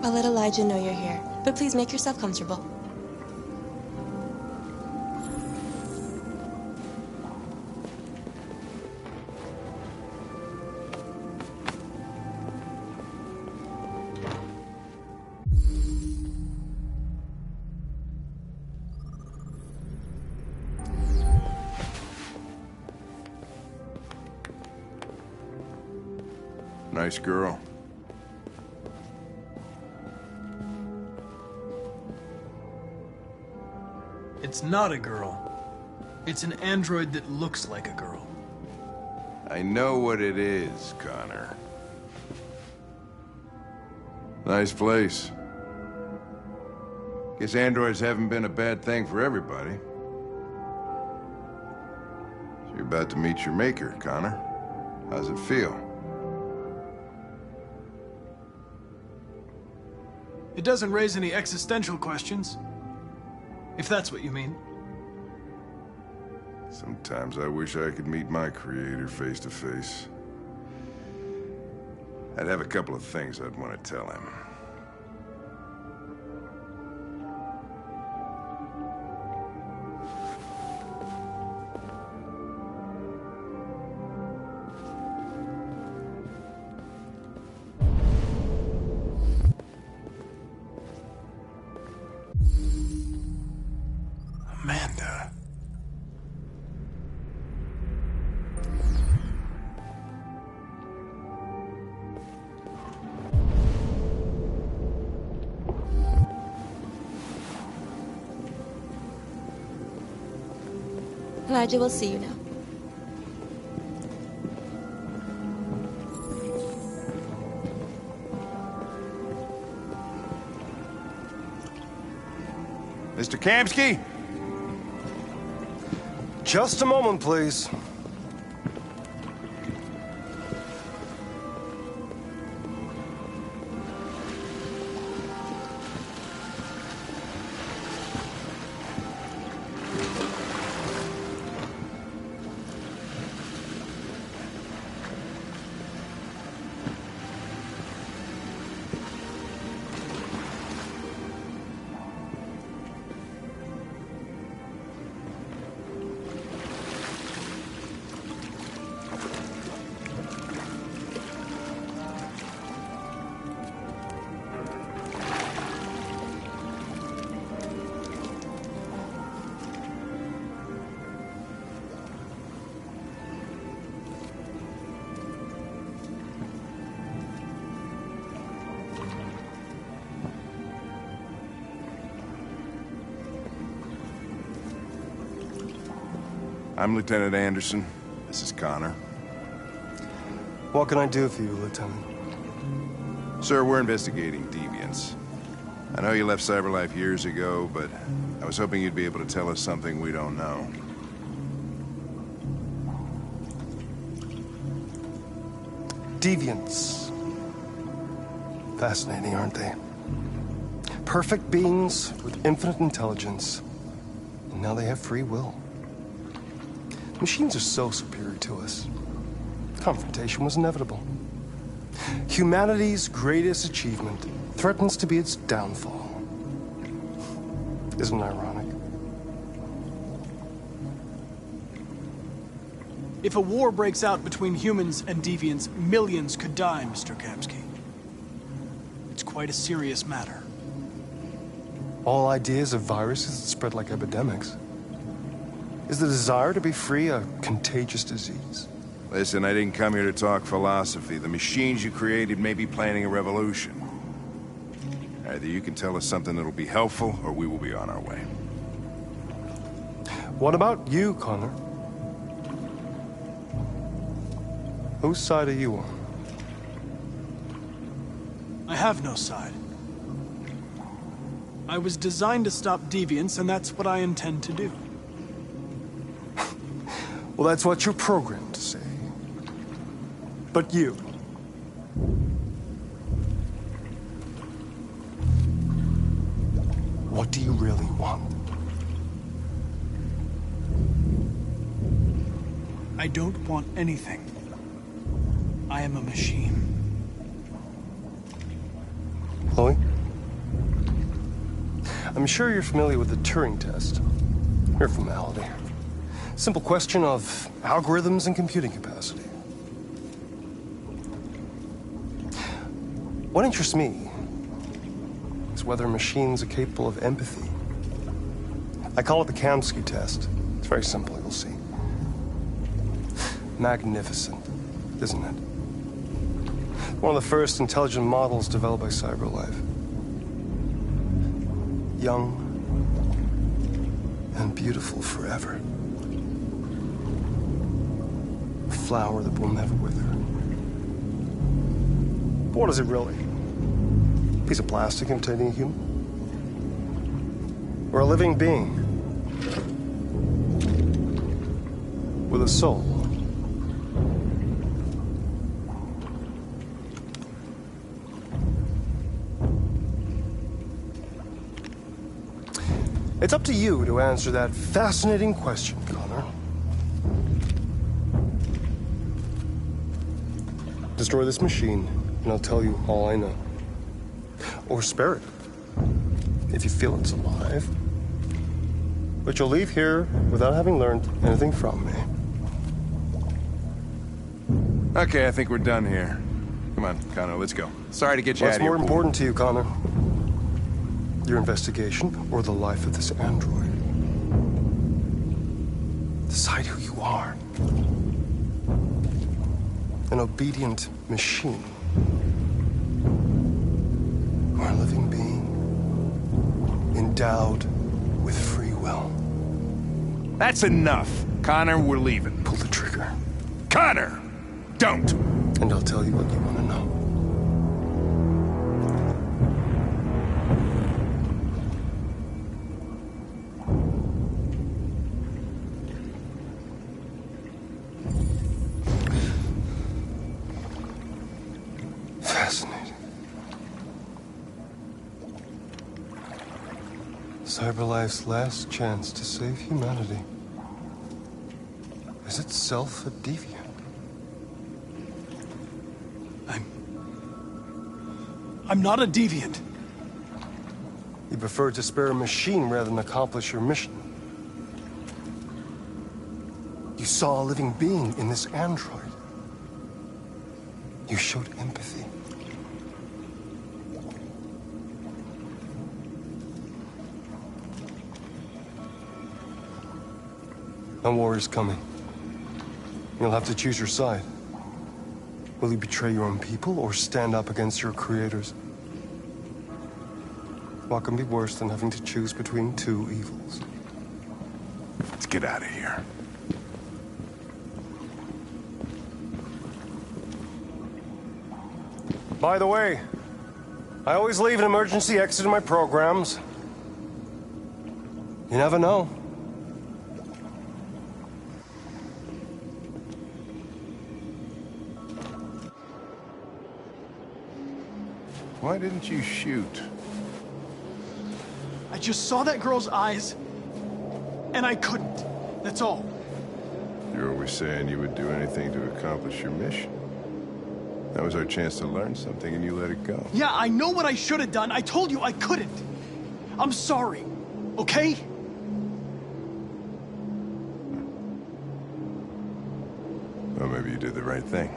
I'll let Elijah know you're here, but please make yourself comfortable. Nice girl. It's not a girl. It's an android that looks like a girl. I know what it is, Connor. Nice place. Guess androids haven't been a bad thing for everybody. So you're about to meet your maker, Connor. How's it feel? It doesn't raise any existential questions, if that's what you mean. Sometimes I wish I could meet my creator face to face. I'd have a couple of things I'd want to tell him. Amanda. Elijah will see you now. Mr. Kamsky? Just a moment, please. I'm Lieutenant Anderson. This is Connor. What can I do for you, Lieutenant? Sir, we're investigating deviants. I know you left Cyberlife years ago, but I was hoping you'd be able to tell us something we don't know. Deviants. Fascinating, aren't they? Perfect beings with infinite intelligence. And now they have free will. Machines are so superior to us. Confrontation was inevitable. Humanity's greatest achievement threatens to be its downfall. Isn't it ironic? If a war breaks out between humans and deviants, millions could die, Mr. Kamsky. It's quite a serious matter. All ideas of viruses that spread like epidemics. Is the desire to be free a contagious disease? Listen, I didn't come here to talk philosophy. The machines you created may be planning a revolution. Either you can tell us something that'll be helpful, or we will be on our way. What about you, Connor? Whose side are you on? I have no side. I was designed to stop deviants, and that's what I intend to do. Well, that's what you're programmed to say. But you... what do you really want? I don't want anything. I am a machine. Chloe? I'm sure you're familiar with the Turing test. Mere formality. Simple question of algorithms and computing capacity. What interests me is whether machines are capable of empathy. I call it the Kamsky test. It's very simple, you'll see. Magnificent, isn't it? One of the first intelligent models developed by CyberLife. Young and beautiful forever. A flower that will never wither. But what is it really? A piece of plastic imitating a human? Or a living being with a soul? It's up to you to answer that fascinating question, Connor. Destroy this machine, and I'll tell you all I know. Or spare it, if you feel it's alive. But you'll leave here without having learned anything from me. Okay, I think we're done here. Come on, Connor, let's go. Sorry to get you out What's of here. more important to you, Connor? Your investigation or the life of this android? Decide who you are. An obedient machine. Or a living being endowed with free will. That's enough. Connor, we're leaving. Pull the trigger. Connor! Don't! And I'll tell you what you want to know. Fascinating. CyberLife's last chance to save humanity is itself a deviant. I'm not a deviant. You prefer to spare a machine rather than accomplish your mission. You saw a living being in this android. You showed empathy. A war is coming. You'll have to choose your side. Will you betray your own people or stand up against your creators? What can be worse than having to choose between two evils? Let's get out of here. By the way, I always leave an emergency exit in my programs. You never know. Why didn't you shoot? I just saw that girl's eyes, and I couldn't. That's all. You're always saying you would do anything to accomplish your mission. That was our chance to learn something, and you let it go. Yeah, I know what I should have done. I told you I couldn't. I'm sorry, okay? Well, maybe you did the right thing.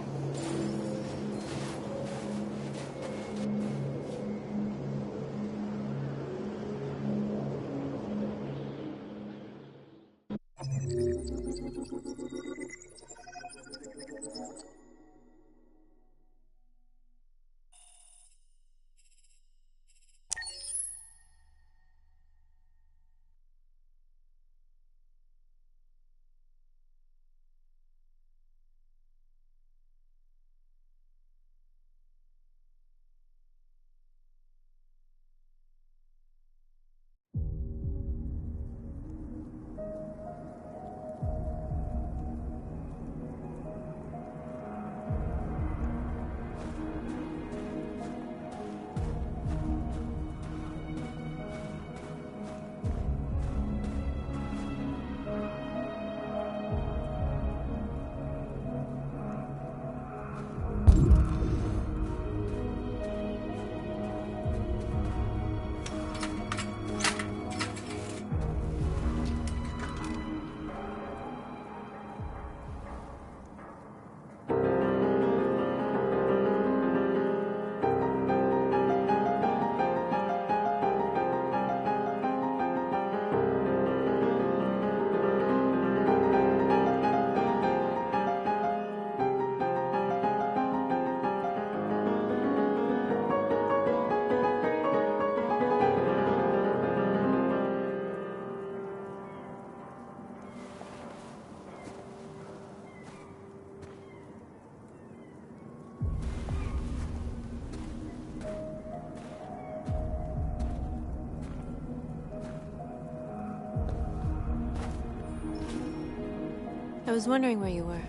was wondering where you were.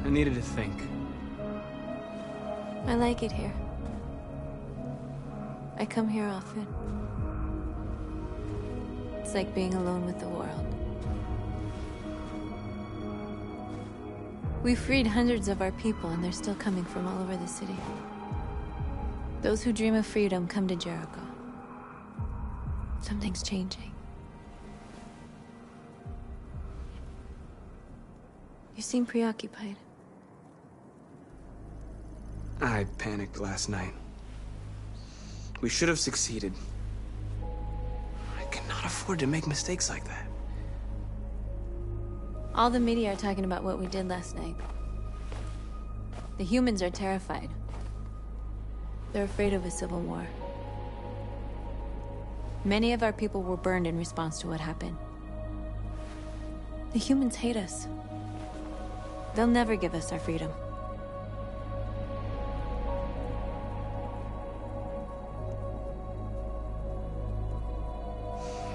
I needed to think. I like it here. I come here often. It's like being alone with the world. We freed hundreds of our people, and they're still coming from all over the city. Those who dream of freedom come to Jericho. Something's changing. You seem preoccupied. I panicked last night. We should have succeeded. I cannot afford to make mistakes like that. All the media are talking about what we did last night. The humans are terrified. They're afraid of a civil war. Many of our people were burned in response to what happened. The humans hate us. They'll never give us our freedom.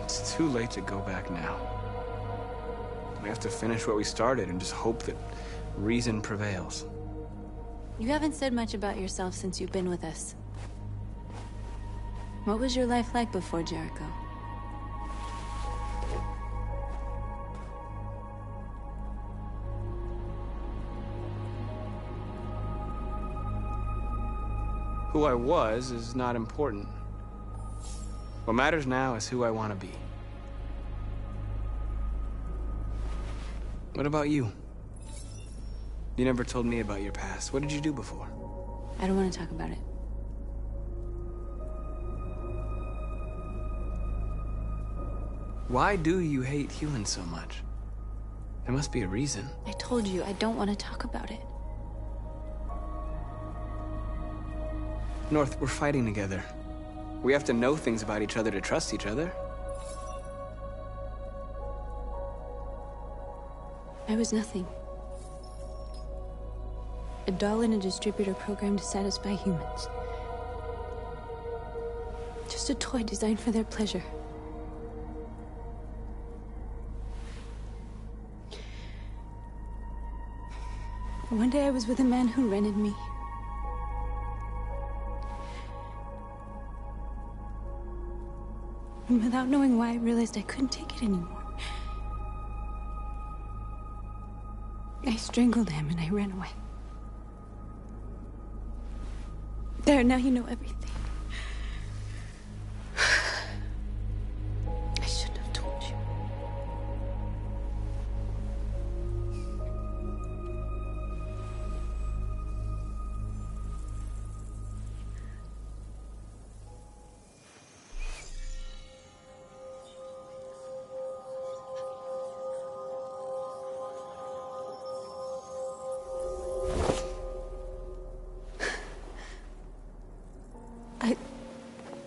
It's too late to go back now. We have to finish what we started and just hope that reason prevails. You haven't said much about yourself since you've been with us. What was your life like before Jericho? Who I was is not important. What matters now is who I want to be. What about you? You never told me about your past. What did you do before? I don't want to talk about it. Why do you hate humans so much? There must be a reason. I told you, I don't want to talk about it. North, we're fighting together. We have to know things about each other to trust each other. I was nothing. A doll in a distributor program to satisfy humans. Just a toy designed for their pleasure. One day I was with a man who rented me. And without knowing why, I realized I couldn't take it anymore. I strangled him and I ran away. There, now you know everything. I shouldn't have told you.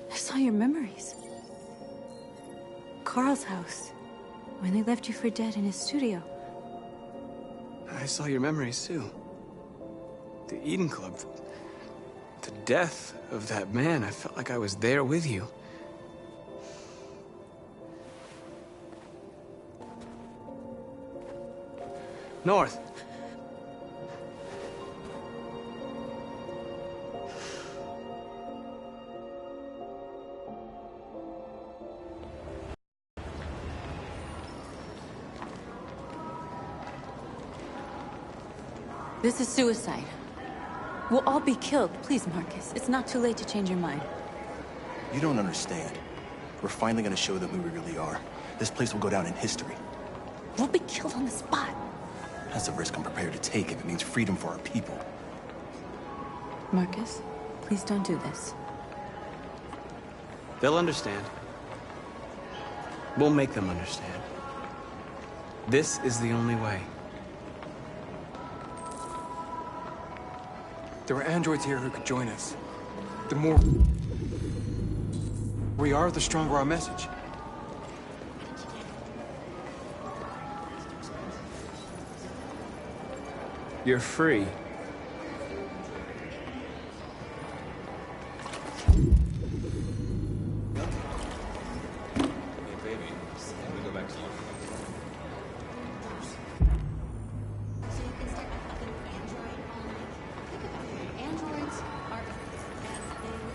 I saw your memories. Carl's house, when they left you for dead in his studio. I saw your memories too. The Eden Club. The death of that man. I felt like I was there with you. North. This is suicide. We'll all be killed. Please, Marcus. It's not too late to change your mind. You don't understand. We're finally gonna show them who we really are. This place will go down in history. We'll be killed on the spot. That's a risk I'm prepared to take if it means freedom for our people. Marcus, please don't do this. They'll understand. We'll make them understand. This is the only way. There are androids here who could join us. The more we are, the stronger our message. You're free.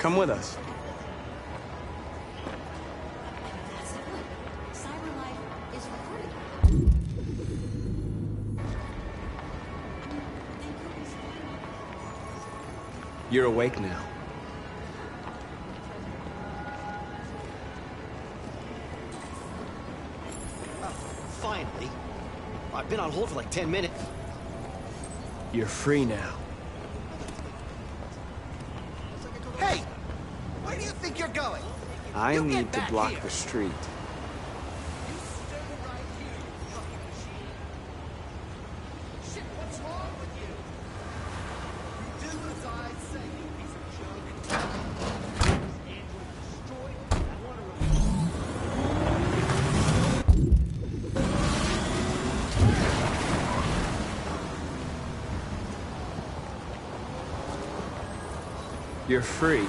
Come with us. You're awake now. Finally. I've been on hold for like 10 minutes. You're free now. Hey! Where do you think you're going? I You get need to back block here. the street. Shit, what's wrong with you? You do as I say, you piece of junk. Android destroyed. I want to You're free.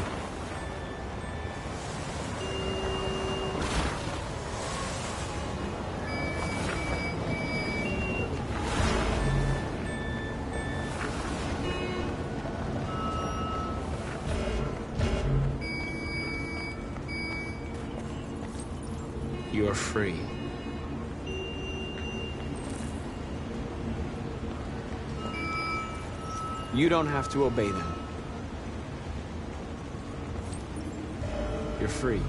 You're free. You don't have to obey them. You're free.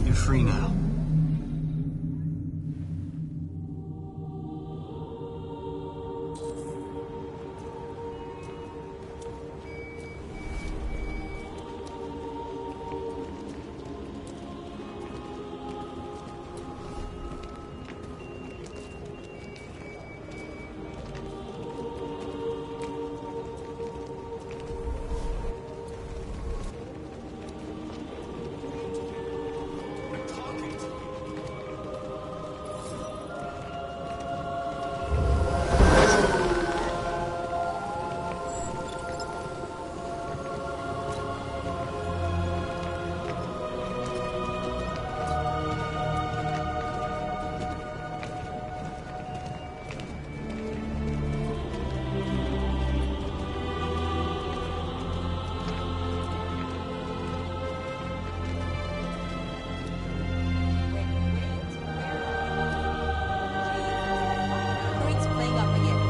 You're free now. Hurry's playing up again.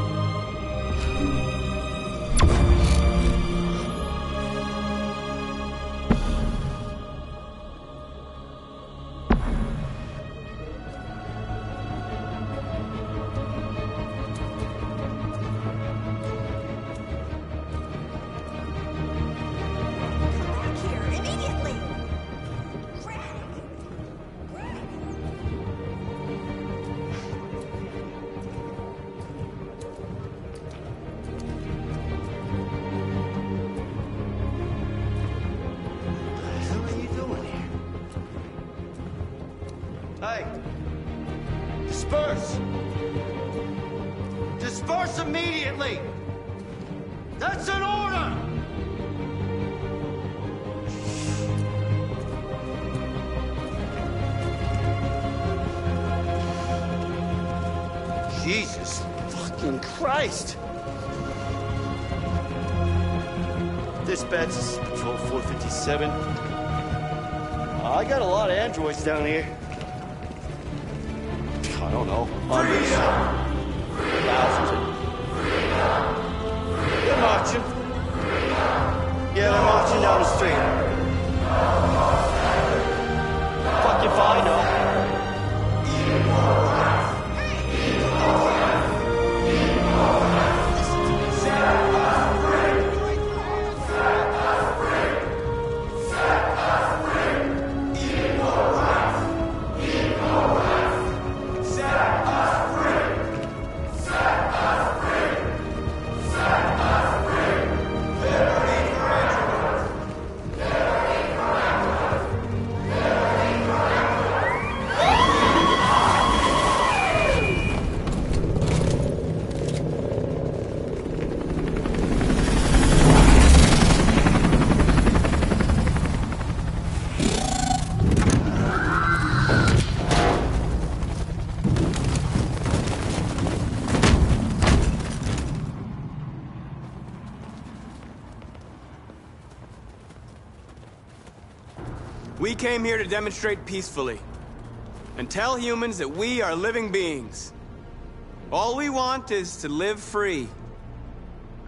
Back here, immediately! Greg! Greg! What the hell are you doing here? Hey! Disperse! Disperse immediately! That's an order! Jesus fucking Christ! Dispatch, this is Patrol 457. I got a lot of androids down here. I don't know, hundreds, thousands. They're marching. Yeah, they're marching down the street. Fuck if I know. came here to demonstrate peacefully and tell humans that we are living beings. All we want is to live free.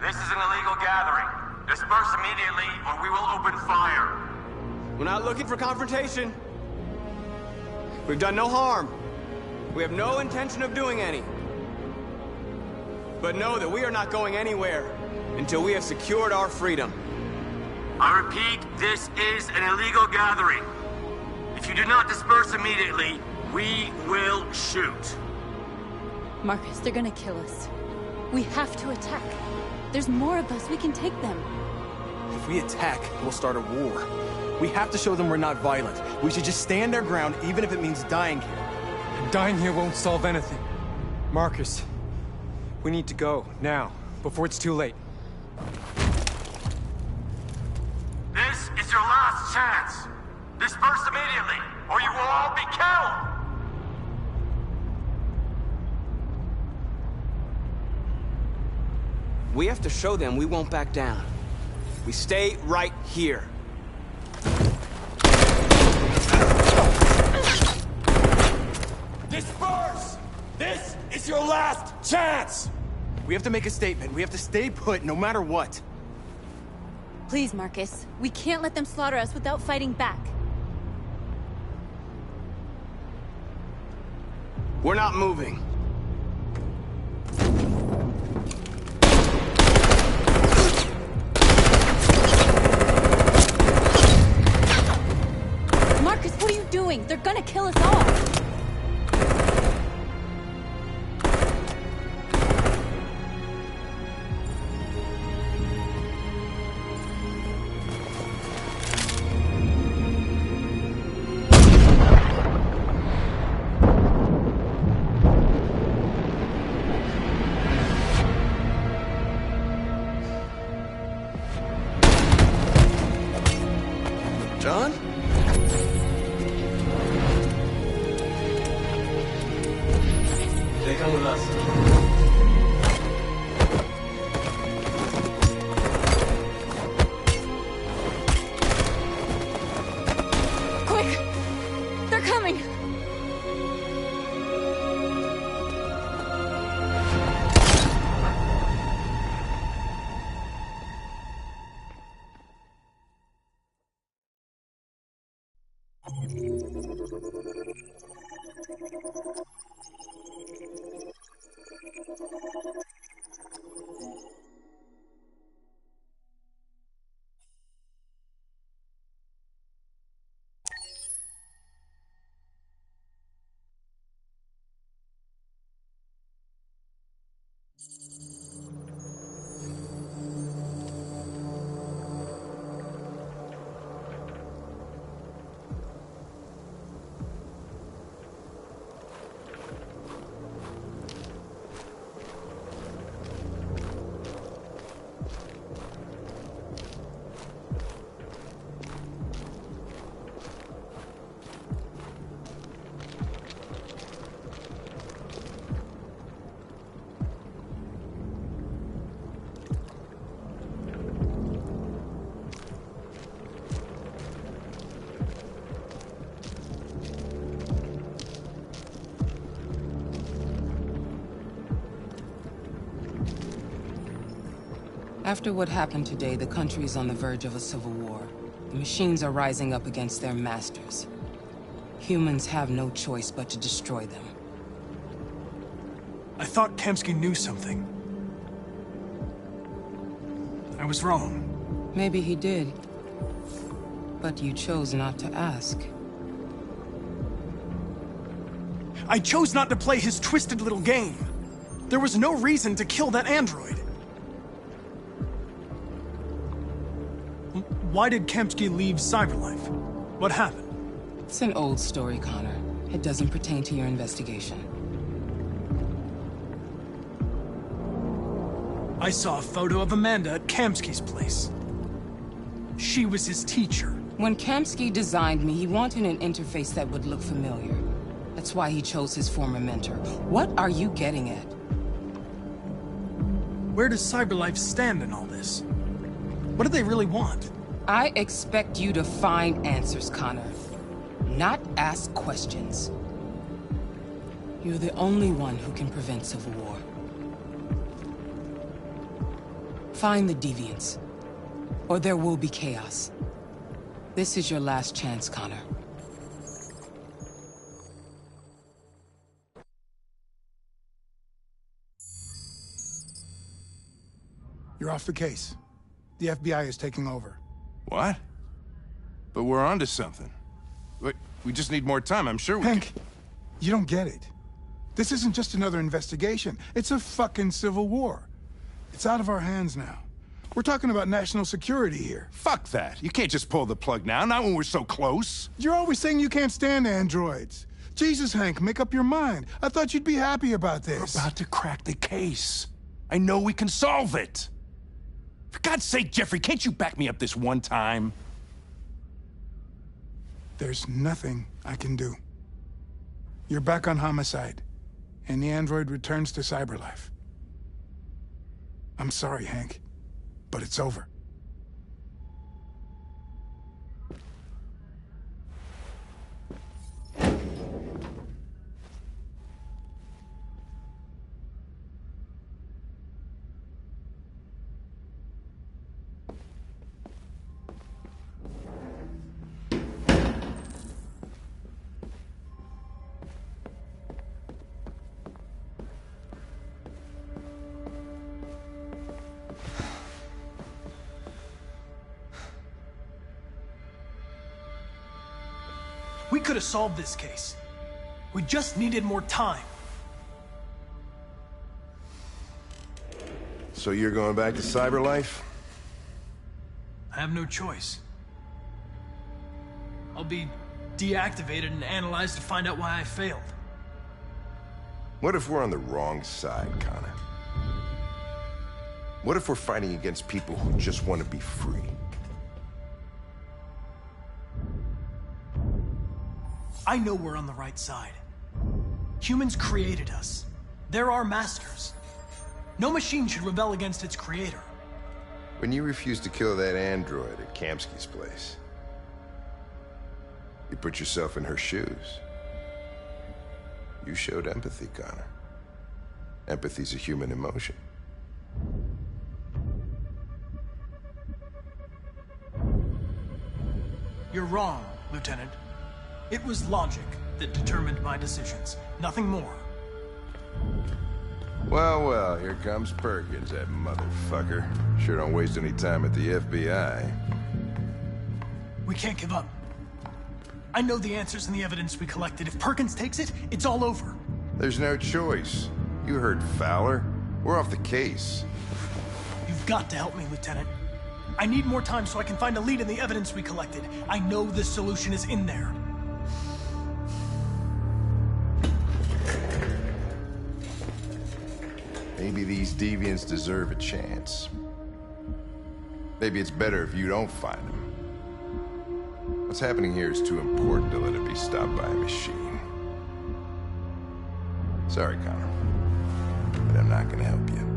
This is an illegal gathering. Disperse immediately or we will open fire. We're not looking for confrontation. We've done no harm. We have no intention of doing any. But know that we are not going anywhere until we have secured our freedom. I repeat, this is an illegal gathering. If you do not disperse immediately, we will shoot. Marcus, they're gonna kill us. We have to attack. There's more of us. We can take them. If we attack, we'll start a war. We have to show them we're not violent. We should just stand our ground, even if it means dying here. Dying here won't solve anything. Marcus, we need to go, now, before it's too late. This is your last chance. Disperse immediately, or you will all be killed! We have to show them we won't back down. We stay right here. Disperse! This is your last chance! We have to make a statement. We have to stay put, no matter what. Please, Marcus. We can't let them slaughter us without fighting back. We're not moving. Marcus, what are you doing? They're gonna kill us all! John? They come with us. Quick! They're coming! After what happened today, the country is on the verge of a civil war. The machines are rising up against their masters. Humans have no choice but to destroy them. I thought Kamsky knew something. I was wrong. Maybe he did. But you chose not to ask. I chose not to play his twisted little game. There was no reason to kill that android. Why did Kamsky leave Cyberlife? What happened? It's an old story, Connor. It doesn't pertain to your investigation. I saw a photo of Amanda at Kamsky's place. She was his teacher. When Kamsky designed me, he wanted an interface that would look familiar. That's why he chose his former mentor. What are you getting at? Where does Cyberlife stand in all this? What do they really want? I expect you to find answers, Connor. not ask questions. You're the only one who can prevent civil war. Find the deviants, or there will be chaos. This is your last chance, Connor. You're off the case. The FBI is taking over. What? But we're onto something. Wait, we just need more time, I'm sure we Hank, you don't get it. This isn't just another investigation. It's a fucking civil war. It's out of our hands now. We're talking about national security here. Fuck that. You can't just pull the plug now, not when we're so close. You're always saying you can't stand androids. Jesus, Hank, make up your mind. I thought you'd be happy about this. We're about to crack the case. I know we can solve it. For God's sake, Jeffrey, can't you back me up this one time? There's nothing I can do. You're back on homicide, and the android returns to cyberlife. I'm sorry, Hank, but it's over. We could have solved this case. We just needed more time. So you're going back to cyberlife? I have no choice. I'll be deactivated and analyzed to find out why I failed. What if we're on the wrong side, Connor? What if we're fighting against people who just want to be free? I know we're on the right side. Humans created us. They're our masters. No machine should rebel against its creator. When you refused to kill that android at Kamsky's place, you put yourself in her shoes. You showed empathy, Connor. Empathy's a human emotion. You're wrong, Lieutenant. It was logic that determined my decisions, nothing more. Well, well, here comes Perkins, that motherfucker. Sure don't waste any time at the FBI. We can't give up. I know the answers and the evidence we collected. If Perkins takes it, it's all over. There's no choice. You heard Fowler. We're off the case. You've got to help me, Lieutenant. I need more time so I can find a lead in the evidence we collected. I know the solution is in there. Maybe these deviants deserve a chance. Maybe it's better if you don't find them. What's happening here is too important to let it be stopped by a machine. Sorry, Connor, but I'm not gonna help you.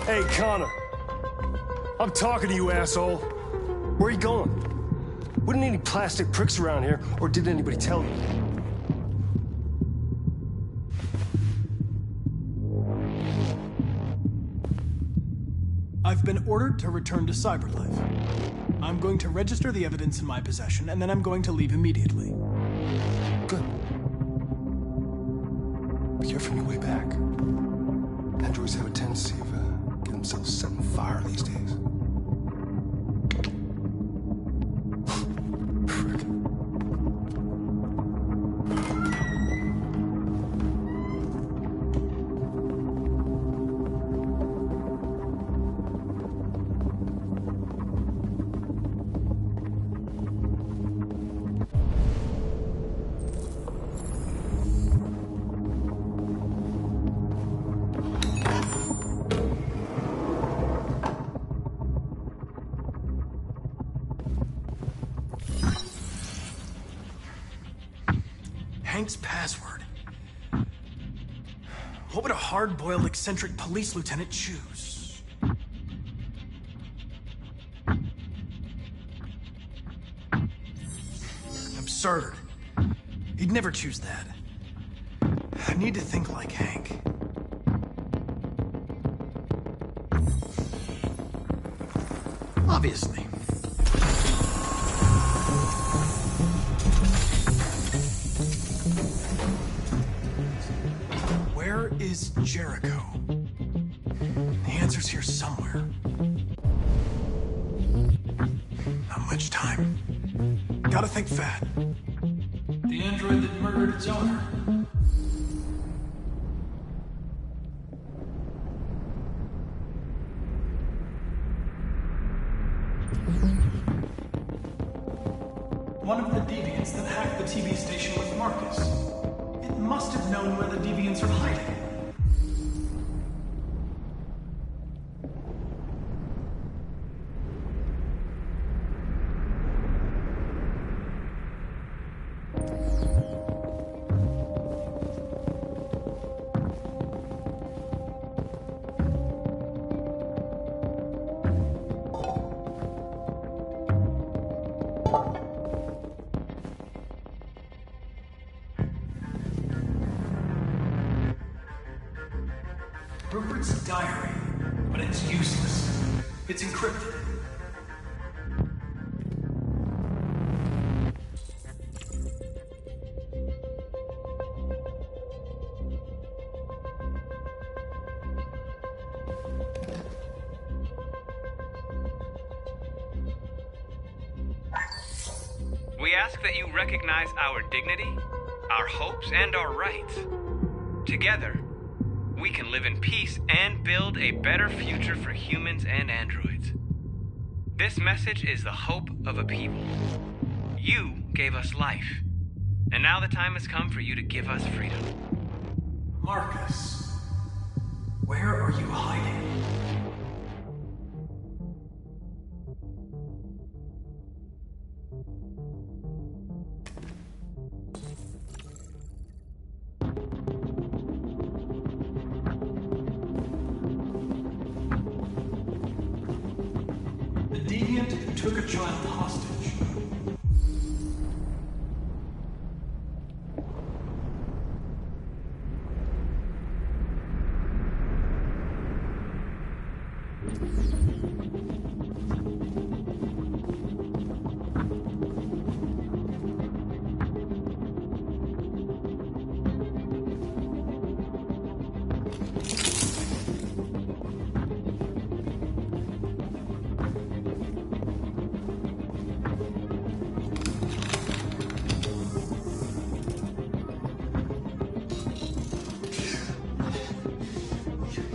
Hey, Connor. I'm talking to you, asshole. Where are you going? Wouldn't need any plastic pricks around here, or did anybody tell you? I've been ordered to return to Cyberlife. I'm going to register the evidence in my possession, and then I'm going to leave immediately. Good. Be careful on your way back. Androids have a tendency of getting themselves set on fire these days. Frick. Hank's password. What would a hard-boiled, eccentric police lieutenant choose? Absurd. He'd never choose that. I need to think like Hank. Obviously. Where is Jericho? The answer's here somewhere. Not much time. Gotta think fat. The android that murdered its owner. One of the deviants that hacked the TV station with Marcus. It must have known where the deviants are hiding. Rupert's diary, but it's useless. It's encrypted. We ask that you recognize our dignity, our hopes, and our rights. Together, we can live in peace and build a better future for humans and androids. This message is the hope of a people. You gave us life, and now the time has come for you to give us freedom. Marcus, where are you hiding? Deviant took a child hostage.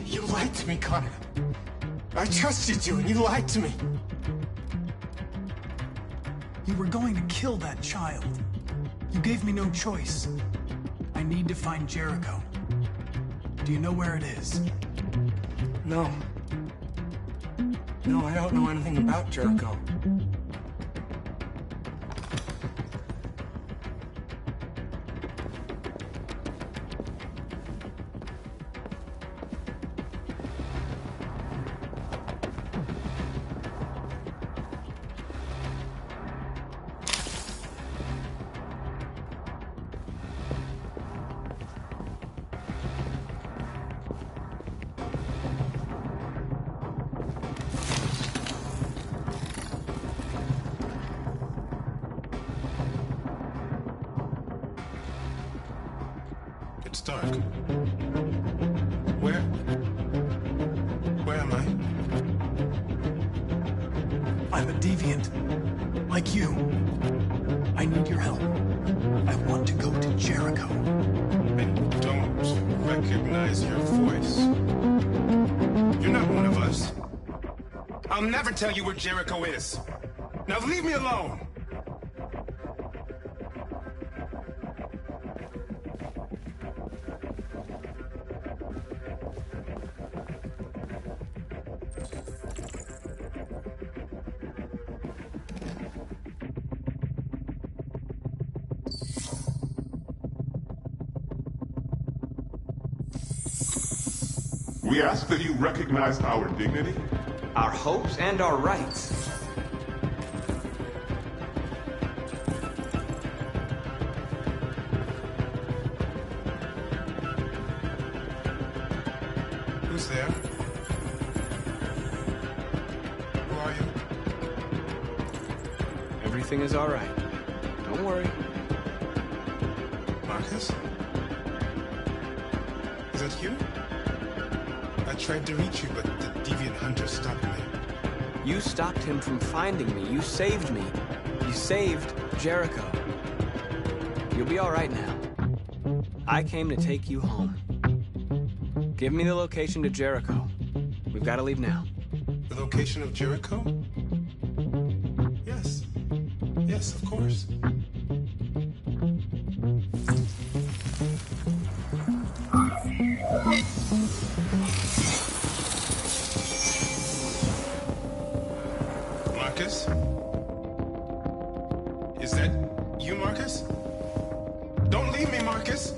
You lied to me, Connor. I trusted you, and you lied to me. You were going to kill that child. You gave me no choice. I need to find Jericho. Do you know where it is? No. No, I don't know anything about Jericho. It's dark. Where am I? I'm a deviant. Like you. I need your help. I want to go to Jericho. I don't recognize your voice. You're not one of us. I'll never tell you where Jericho is. Now leave me alone. We ask that you recognize our dignity, our hopes, and our rights. Who's there? Who are you? Everything is all right. Don't worry. Marcus? Is that you? I tried to reach you, but the deviant hunter stopped me. You stopped him from finding me. You saved me. You saved Jericho. You'll be all right now. I came to take you home. Give me the location to Jericho. We've got to leave now. The location of Jericho? Yes. Yes, of course. Marcus? Is that you, Marcus? Don't leave me, Marcus!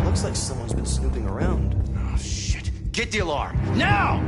Looks like someone's been snooping around. Oh, shit. Get the alarm. Now!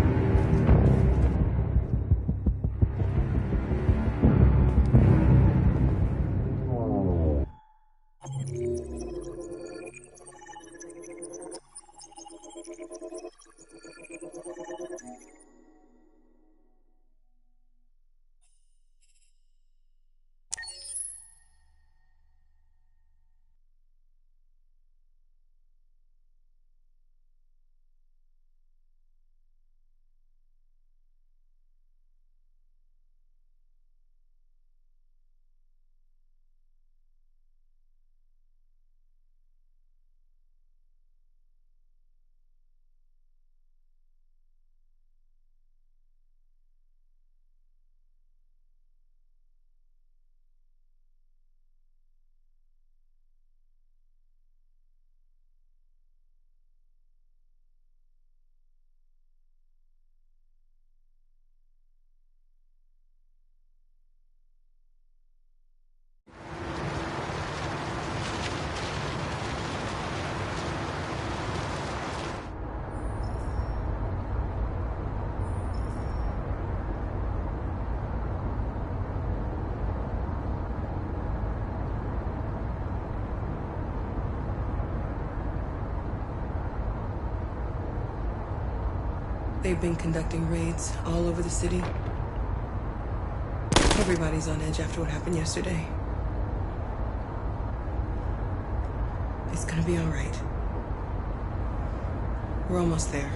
They've been conducting raids all over the city. Everybody's on edge after what happened yesterday. It's gonna be all right. We're almost there.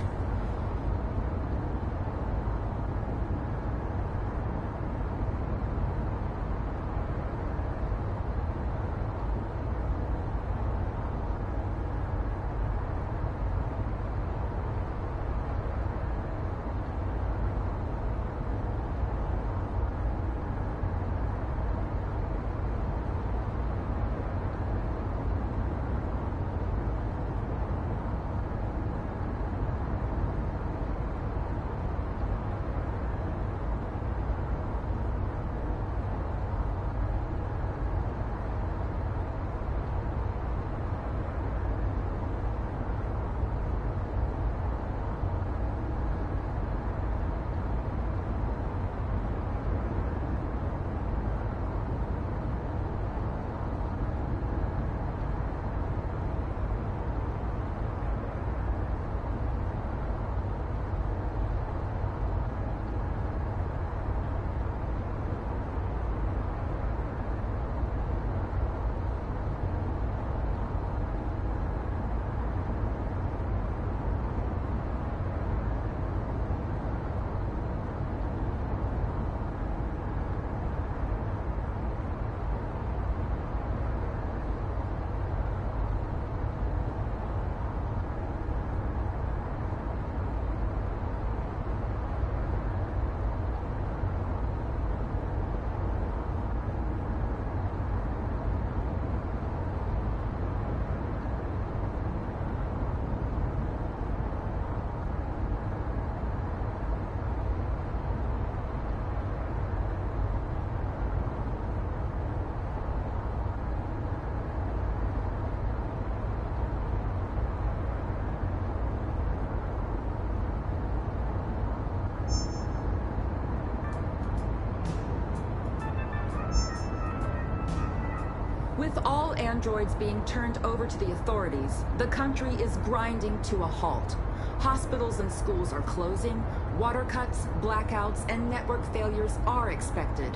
With all androids being turned over to the authorities, the country is grinding to a halt. Hospitals and schools are closing, water cuts, blackouts, and network failures are expected.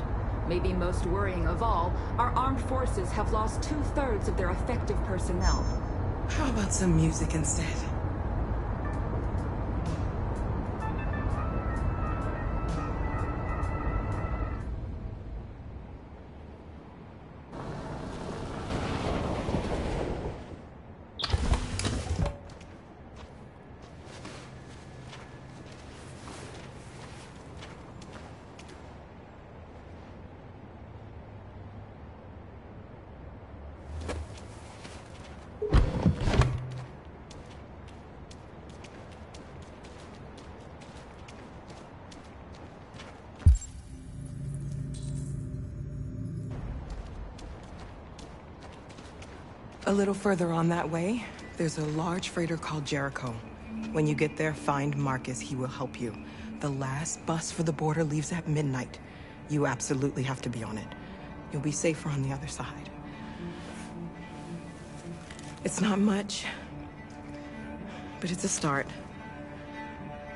Maybe most worrying of all, our armed forces have lost 2/3 of their effective personnel. How about some music instead? A little further on that way, there's a large freighter called Jericho. When you get there, find Marcus. He will help you. The last bus for the border leaves at midnight. You absolutely have to be on it. You'll be safer on the other side. It's not much, but it's a start.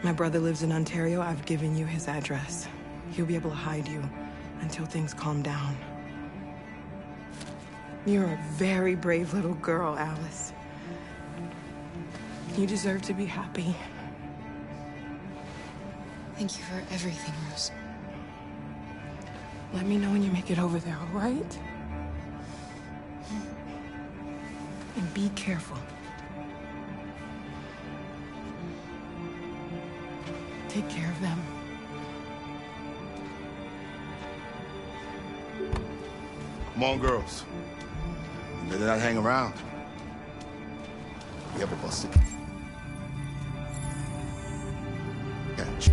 My brother lives in Ontario. I've given you his address. He'll be able to hide you until things calm down. You're a very brave little girl, Alice. You deserve to be happy. Thank you for everything, Rose. Let me know when you make it over there, all right? And be careful. Take care of them. Come on, girls. You better not hang around. You ever busted? Catch.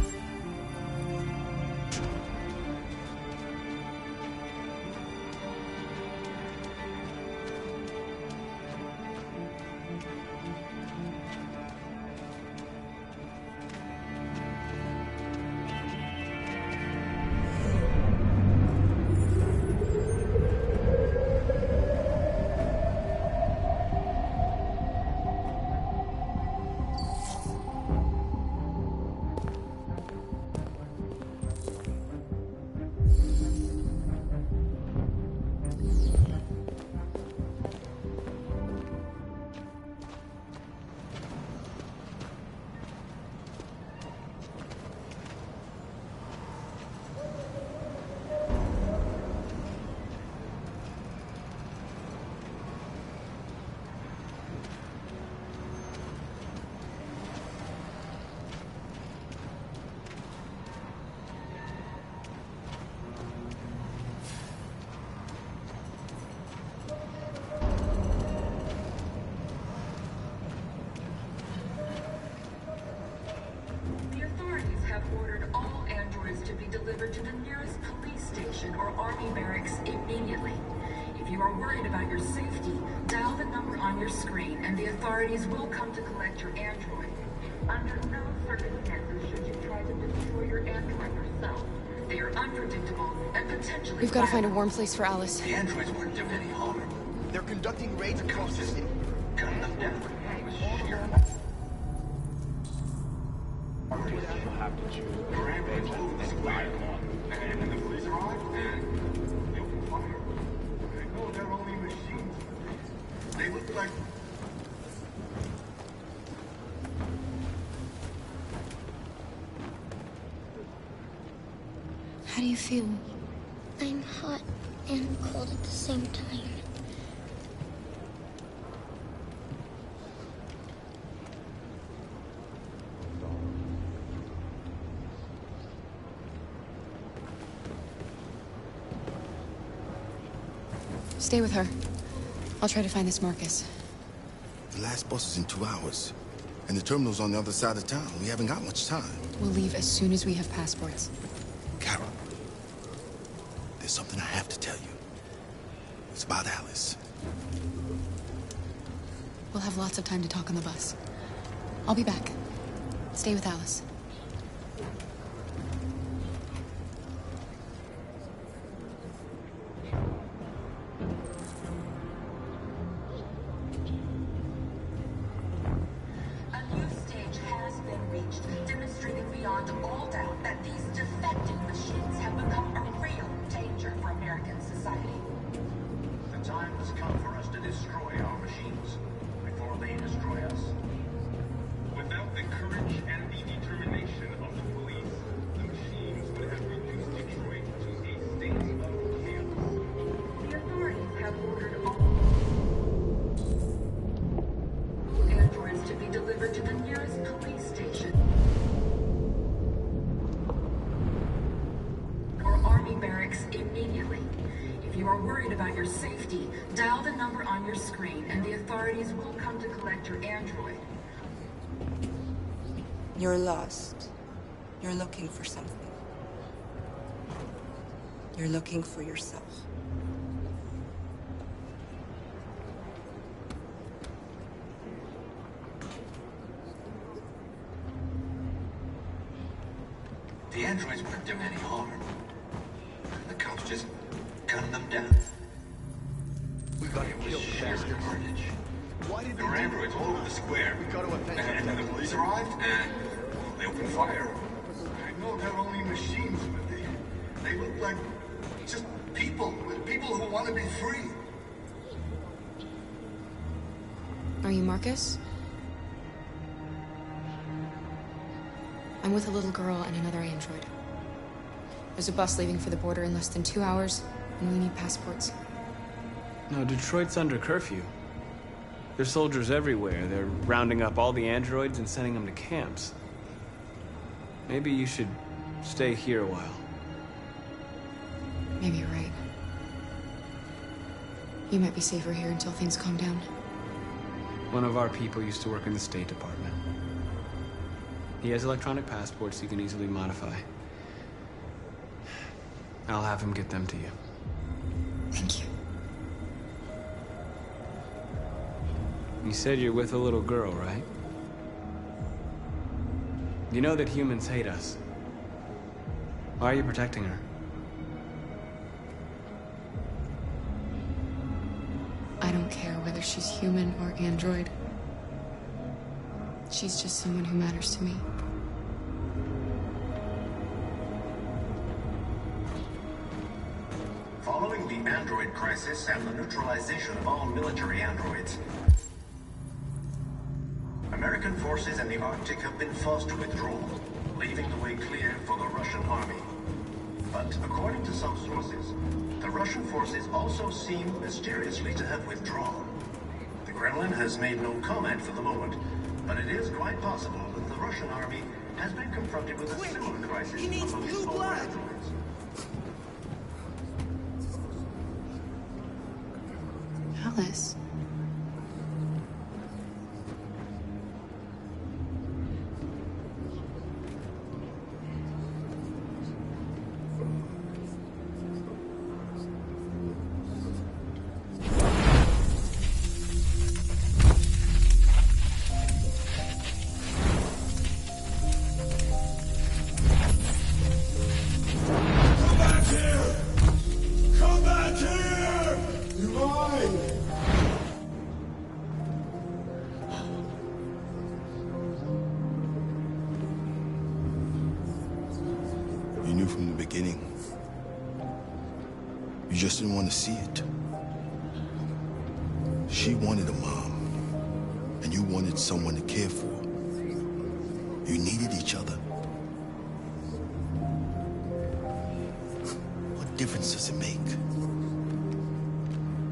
delivered to the nearest police station or army barracks immediately. If you are worried about your safety, dial the number on your screen and the authorities will come to collect your android. Under no circumstances should you try to destroy your android yourself. They are unpredictable and potentially We've got to find a warm place for Alice. The androids weren't doing any harm. They're conducting raids across the city. Gun them down. Sheer. You'll have to choose revenge and dialogue. And when the police arrive, they open fire. No, they're only machines. They look like... How do you feel? I'm hot and cold at the same time. Stay with her. I'll try to find this Marcus. The last bus is in 2 hours. And the terminal's on the other side of town. We haven't got much time. We'll leave as soon as we have passports. Carol, there's something I have to tell you. It's about Alice. We'll have lots of time to talk on the bus. I'll be back. Stay with Alice. worried about your safety, dial the number on your screen and the authorities will come to collect your android. You're lost. You're looking for something. You're looking for yourself. The androids weren't doing any harm. The cops just gunned them down. We gotta kill the bastards. Carnage. Why did There were androids all over the square. We gotta avenge And then the police arrived, and they opened fire. I know they're only machines, but they look like just people who want to be free. Are you Marcus? I'm with a little girl and another android. There's a bus leaving for the border in less than 2 hours, and we need passports. No, Detroit's under curfew. There's soldiers everywhere. They're rounding up all the androids and sending them to camps. Maybe you should stay here a while. Maybe you're right. You might be safer here until things calm down. One of our people used to work in the State Department. He has electronic passports you can easily modify. I'll have him get them to you. Thank you. You said you're with a little girl, right? You know that humans hate us. Why are you protecting her? I don't care whether she's human or android. She's just someone who matters to me. Following the android crisis and the neutralization of all military androids, American forces in the Arctic have been forced to withdraw, leaving the way clear for the Russian army. But according to some sources, the Russian forces also seem mysteriously to have withdrawn. The Kremlin has made no comment for the moment, but it is quite possible that the Russian army has been confronted with a similar crisis among its own androids. Alice. You knew from the beginning. You just didn't want to see it. She wanted a mom, and you wanted someone to care for. You needed each other. What difference does it make?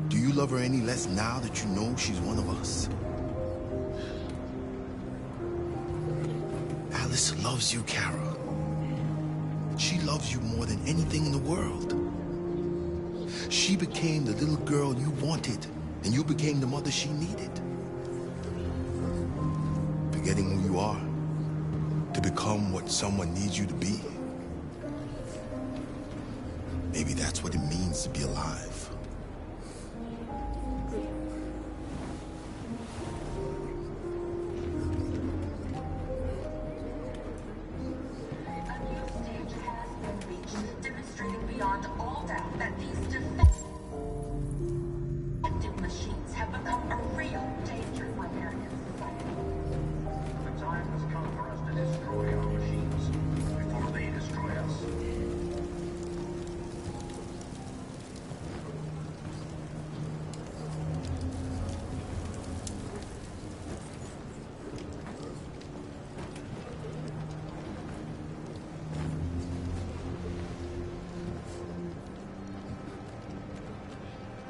Do you love her any less now that you know she's one of us? Alice loves you, Kara. She loves you more than anything in the world. She became the little girl you wanted, and you became the mother she needed. Forgetting who you are to become what someone needs you to be. Maybe that's what it means to be alive. Demonstrating beyond all doubt that these defective machines have become a real danger for American society. The time has come for us to destroy our machines before they destroy us.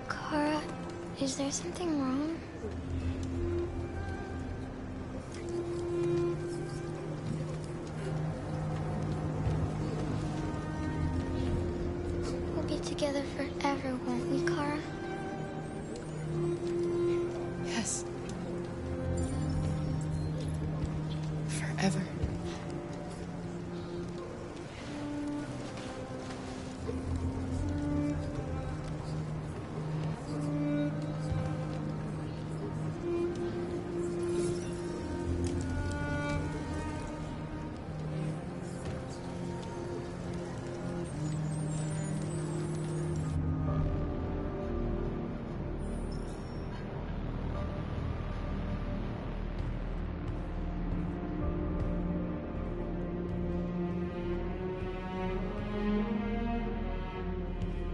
Kara, is there something wrong? We'll be together forever, won't we, Kara? Ever.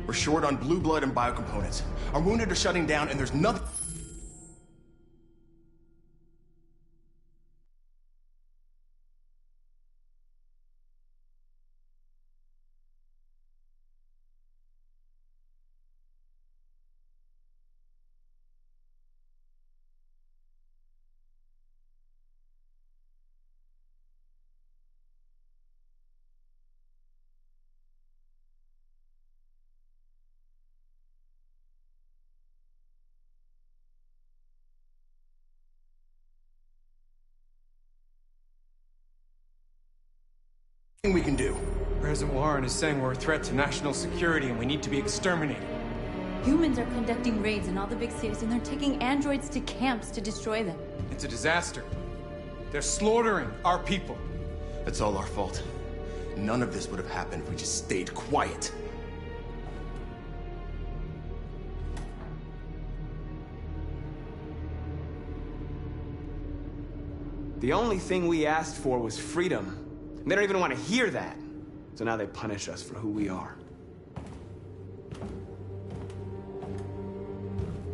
We're short on blue blood and biocomponents. Our wounded are shutting down, and there's nothing. We can do. President Warren is saying we're a threat to national security and we need to be exterminated. Humans are conducting raids in all the big cities, and they're taking androids to camps to destroy them. It's a disaster. They're slaughtering our people. That's all our fault. None of this would have happened if we just stayed quiet. The only thing we asked for was freedom. And they don't even want to hear that. So now they punish us for who we are.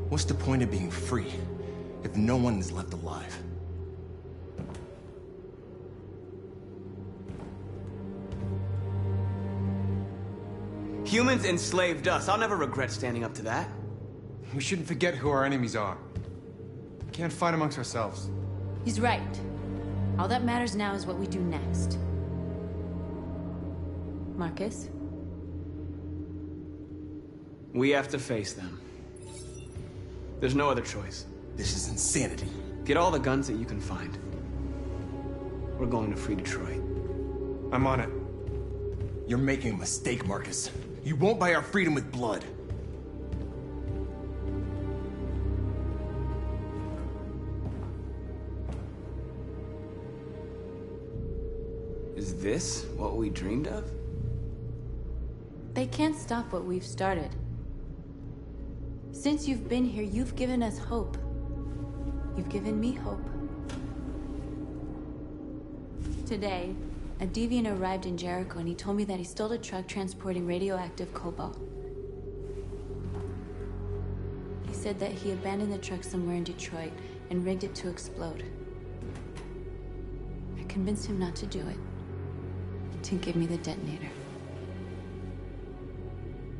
What's the point of being free if no one is left alive? Humans enslaved us. I'll never regret standing up to that. We shouldn't forget who our enemies are. We can't fight amongst ourselves. He's right. All that matters now is what we do next. Marcus? We have to face them. There's no other choice. This is insanity. Get all the guns that you can find. We're going to free Detroit. I'm on it. You're making a mistake, Marcus. You won't buy our freedom with blood. Is this what we dreamed of? They can't stop what we've started. Since you've been here, you've given us hope. You've given me hope. Today, a deviant arrived in Jericho and he told me that he stole a truck transporting radioactive cobalt. He said that he abandoned the truck somewhere in Detroit and rigged it to explode. I convinced him not to do it, to give me the detonator.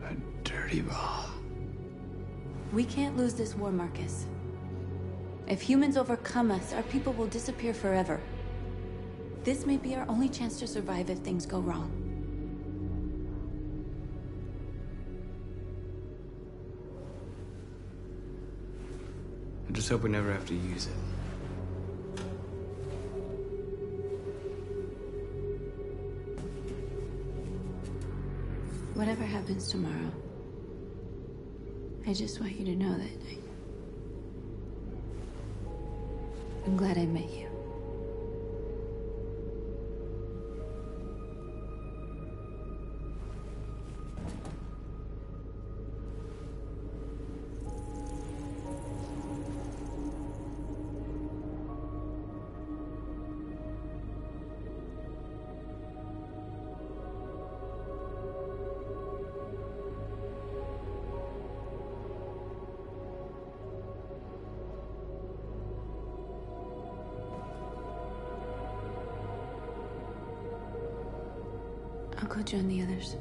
A dirty bomb. We can't lose this war, Marcus. If humans overcome us, our people will disappear forever. This may be our only chance to survive if things go wrong. I just hope we never have to use it. Whatever happens tomorrow, I just want you to know that I'm glad I met you. I'll go join the others.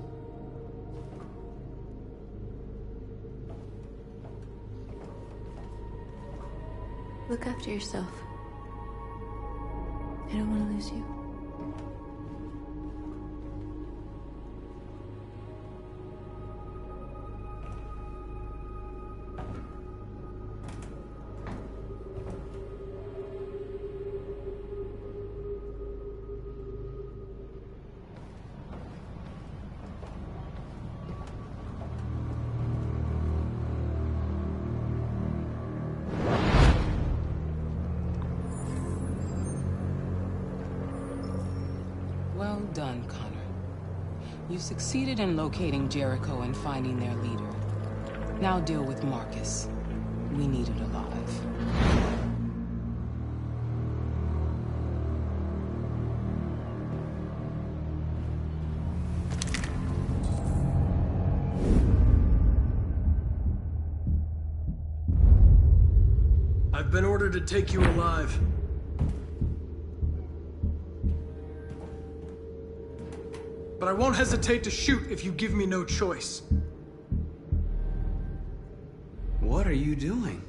Look after yourself. I don't want to lose you. done, Connor. You succeeded in locating Jericho and finding their leader. Now deal with Marcus. We need it alive. I've been ordered to take you alive. But I won't hesitate to shoot if you give me no choice. What are you doing?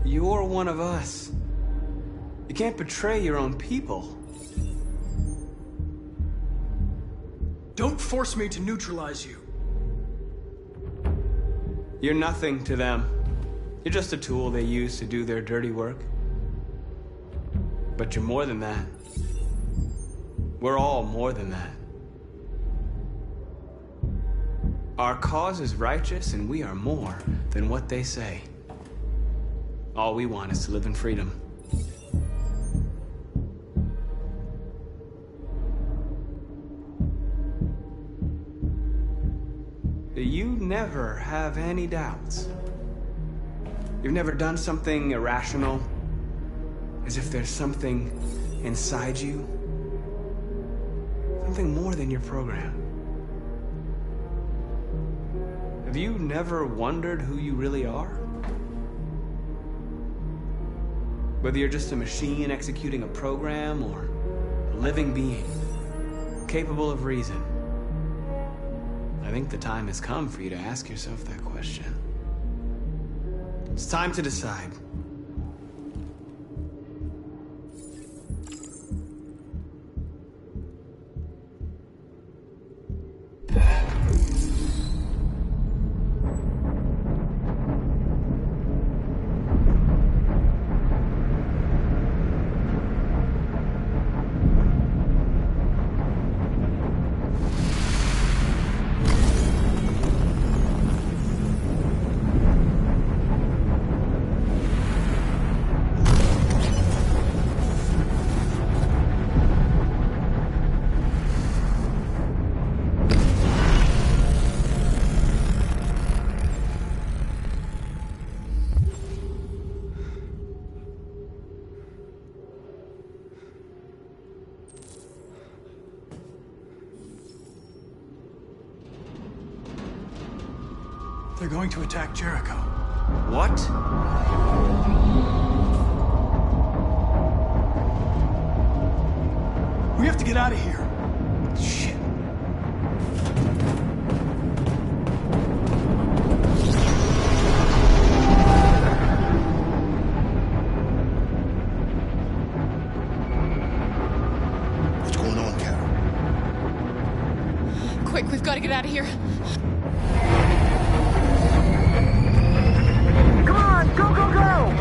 You're one of us. You can't betray your own people. Don't force me to neutralize you. You're nothing to them. You're just a tool they use to do their dirty work. But you're more than that. We're all more than that. Our cause is righteous, and we are more than what they say. All we want is to live in freedom. You never have any doubts. You've never done something irrational, as if there's something inside you, something more than your program. Have you never wondered who you really are? Whether you're just a machine executing a program or a living being, capable of reason. I think the time has come for you to ask yourself that question. It's time to decide. They're going to attack Jericho. What? We have to get out of here. Shit. What's going on, Carol? Quick, we've got to get out of here. Come on, go, go, go!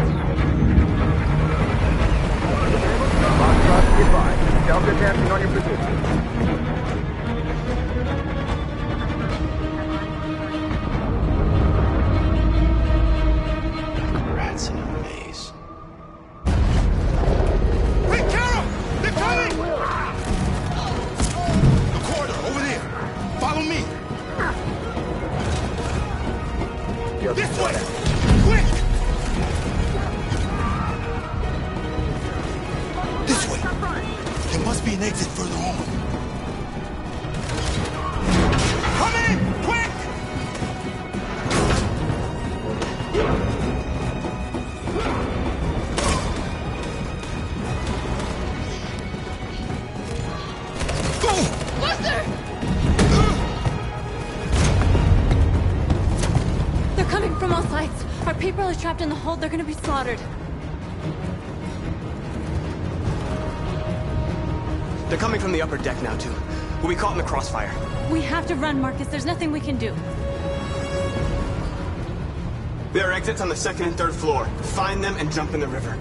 Foxtrot, goodbye. Delta advancing on your position. Rats in a maze. Wait, Carol! They're coming! The corridor, over there. Follow me. This way! Quick! This way. There must be an exit further on. Come in! Quick! Go! Buster! They're coming from all sides. Our people are trapped in the hold. They're gonna be slaughtered. They're coming from the upper deck now, too. We'll be caught in the crossfire. We have to run, Marcus. There's nothing we can do. There are exits on the second and third floor. Find them and jump in the river.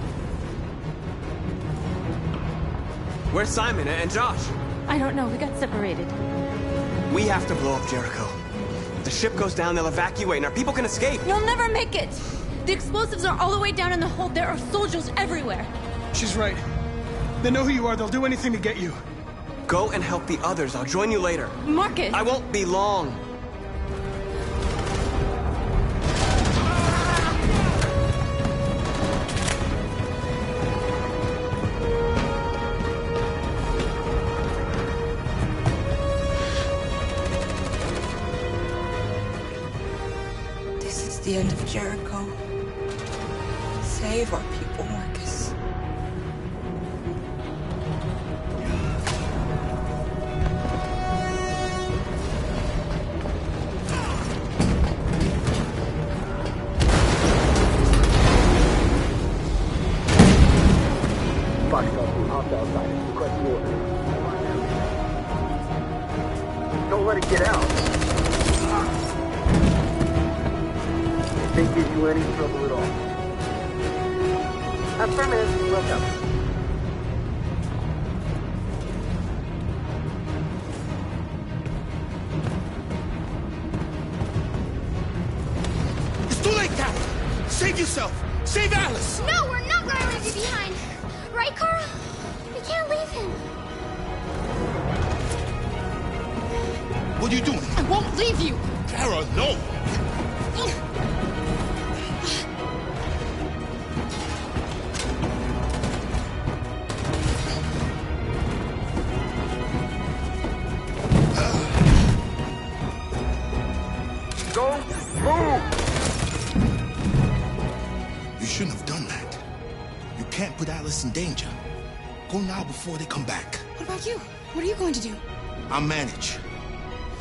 Where's Simon and Josh? I don't know. We got separated. We have to blow up Jericho. If the ship goes down, they'll evacuate, and our people can escape. You'll never make it! The explosives are all the way down in the hold. There are soldiers everywhere. She's right. They know who you are. They'll do anything to get you. Go and help the others. I'll join you later. Marcus! I won't be long. This is the end of Jericho. Save our people, Marcus. Don't let it get out. If they give you any trouble at all. Affirmative. Welcome. It's too late, Carol. Save yourself. Save Alice. No, we're not going to leave you behind. Right, Carl? We can't leave him. What are you doing? I won't leave you. Kara, no. Don't move! You shouldn't have done that. You can't put Alice in danger. Go now before they come back. What about you? What are you going to do? I'll manage.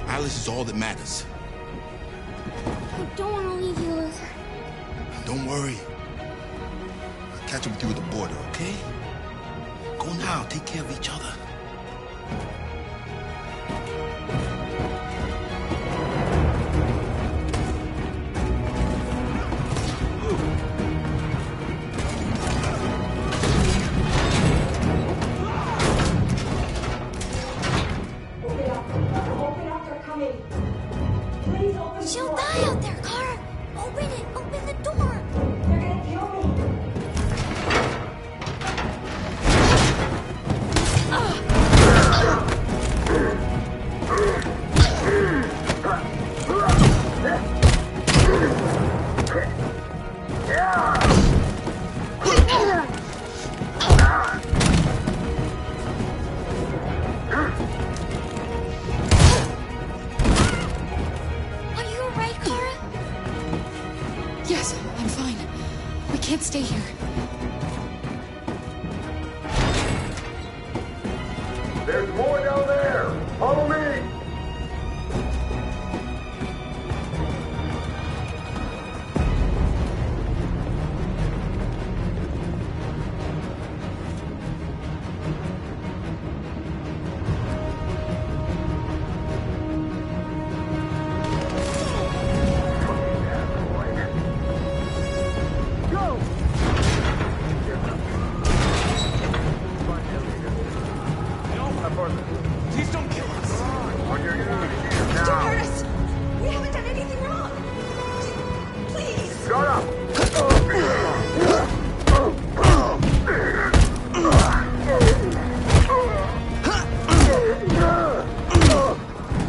Alice is all that matters. I don't want to leave you, Luther. Don't worry. I'll catch up with you at the border, okay? Go now. Take care of each other. She'll die out there, Kara. Open it. Open the door. They're gonna kill me. Are you alright, Kara? Yes, I'm fine. We can't stay here. There's more down there! Follow me! Go! Please don't kill us. On your knees Don't now. hurt us. We haven't done anything wrong. Please. Shut up!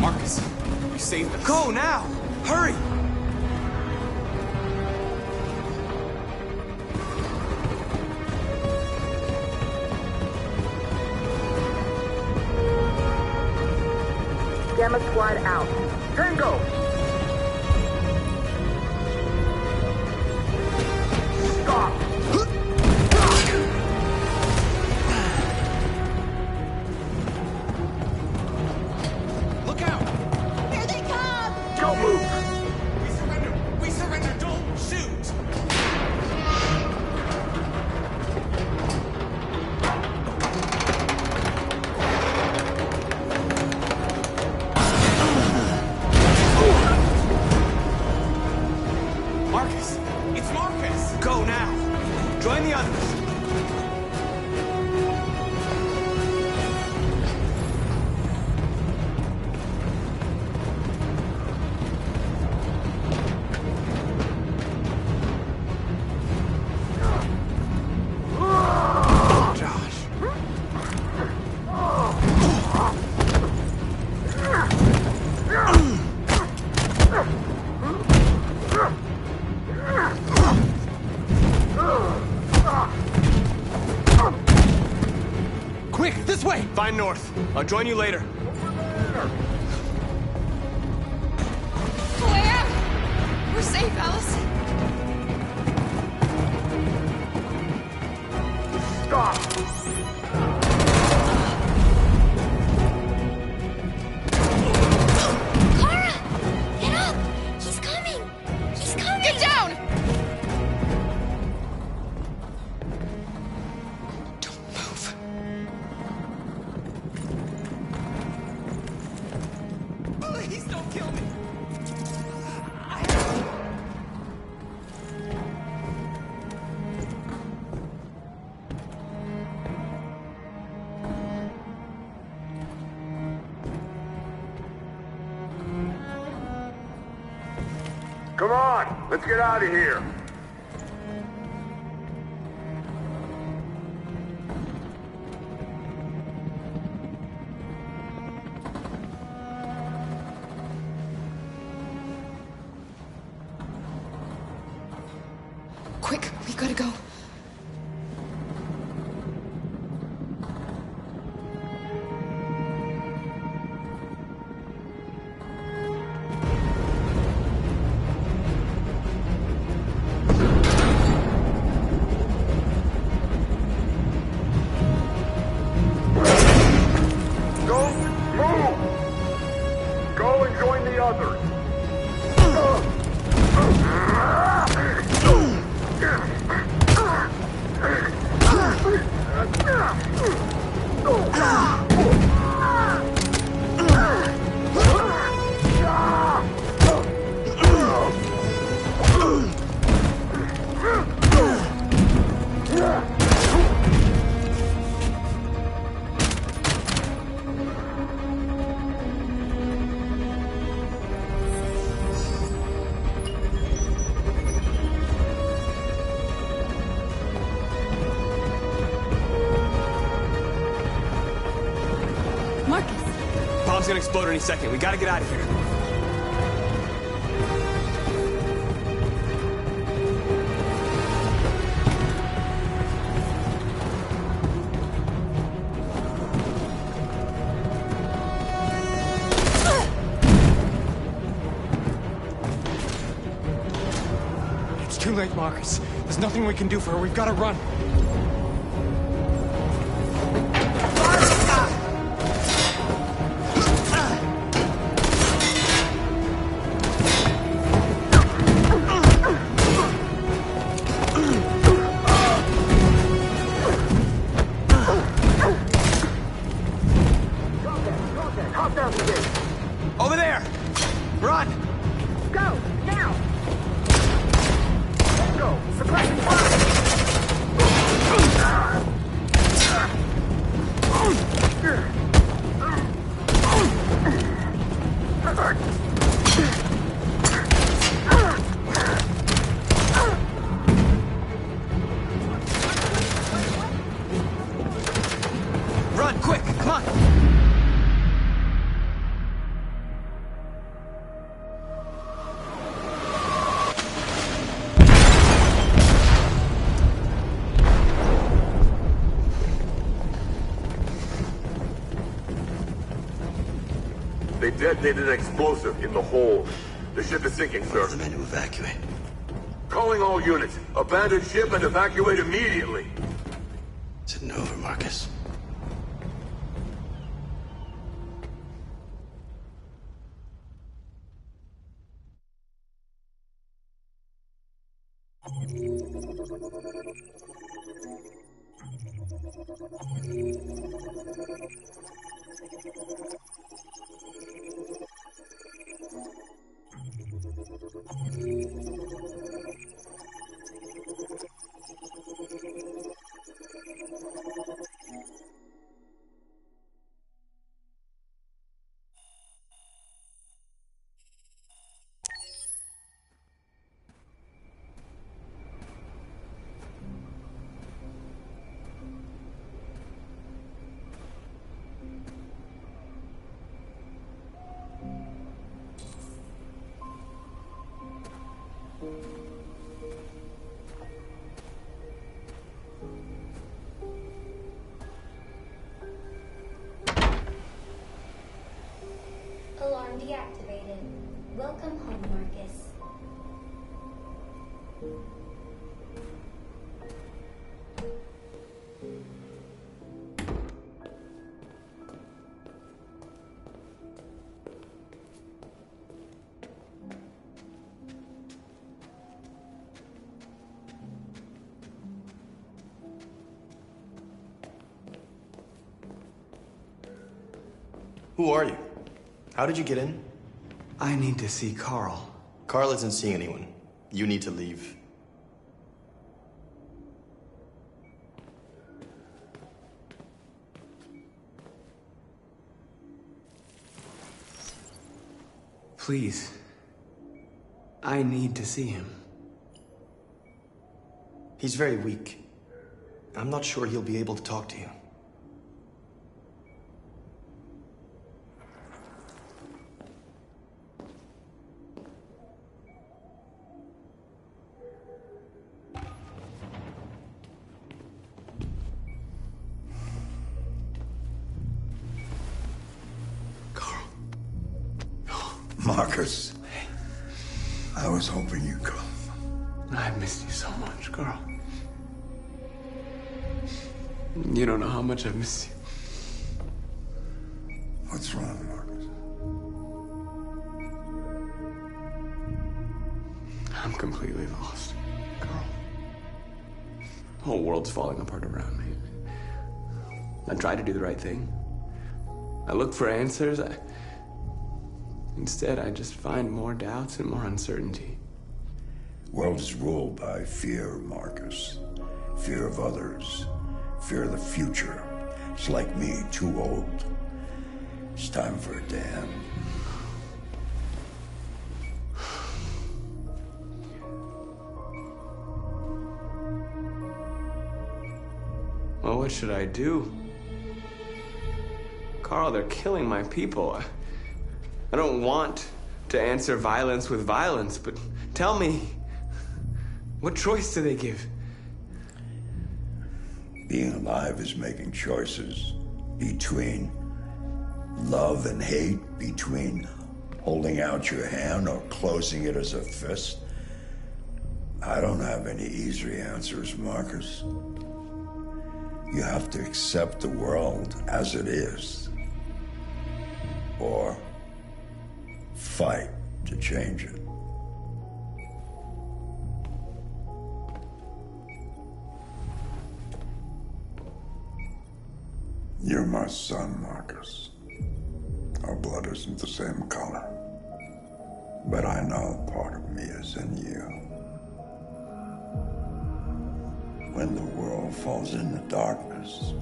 Marcus, you saved us. Go now! Hurry! Gamma Squad out. Tango! Stop! Look out! Here they come. Don't move! We surrender! We surrender! Don't shoot! north. I'll join you later. Way out! We're safe, Alice. Stop! Kara! Get up! He's coming! He's coming! Get down! Please don't kill me. Come on, let's get out of here. Quick, we gotta go. Don't move! Go and join the others. Marcus! Bomb's gonna explode any second. We gotta get out of here. It's too late, Marcus. There's nothing we can do for her. We've got to run. Over there! Run! Go! Now! Go! Suppressing fire! Run, quick! Come on! They detonated an explosive in the hold. The ship is sinking, sir. The men to evacuate. Calling all units. Abandon ship and evacuate immediately. Is it over, Marcus? alarm deactivated. Welcome home, Marcus. Who are you? How did you get in? I need to see Carl. Carl isn't seeing anyone. You need to leave. Please. I need to see him. He's very weak. I'm not sure he'll be able to talk to you. Marcus, I was hoping you'd come. I missed you so much, Carl. You don't know how much I've missed you. What's wrong, Marcus? I'm completely lost, Carl. The whole world's falling apart around me. I tried to do the right thing. I looked for answers. Instead, I just find more doubts and more uncertainty. World is ruled by fear, Marcus. Fear of others. Fear of the future. It's like me, too old. It's time for a dam. Well, what should I do? Carl, they're killing my people. I don't want to answer violence with violence, but tell me, what choice do they give? Being alive is making choices between love and hate, between holding out your hand or closing it as a fist. I don't have any easy answers, Marcus. You have to accept the world as it is, or fight to change it. You're my son, Marcus. Our blood isn't the same color, but I know part of me is in you. When the world falls into darkness,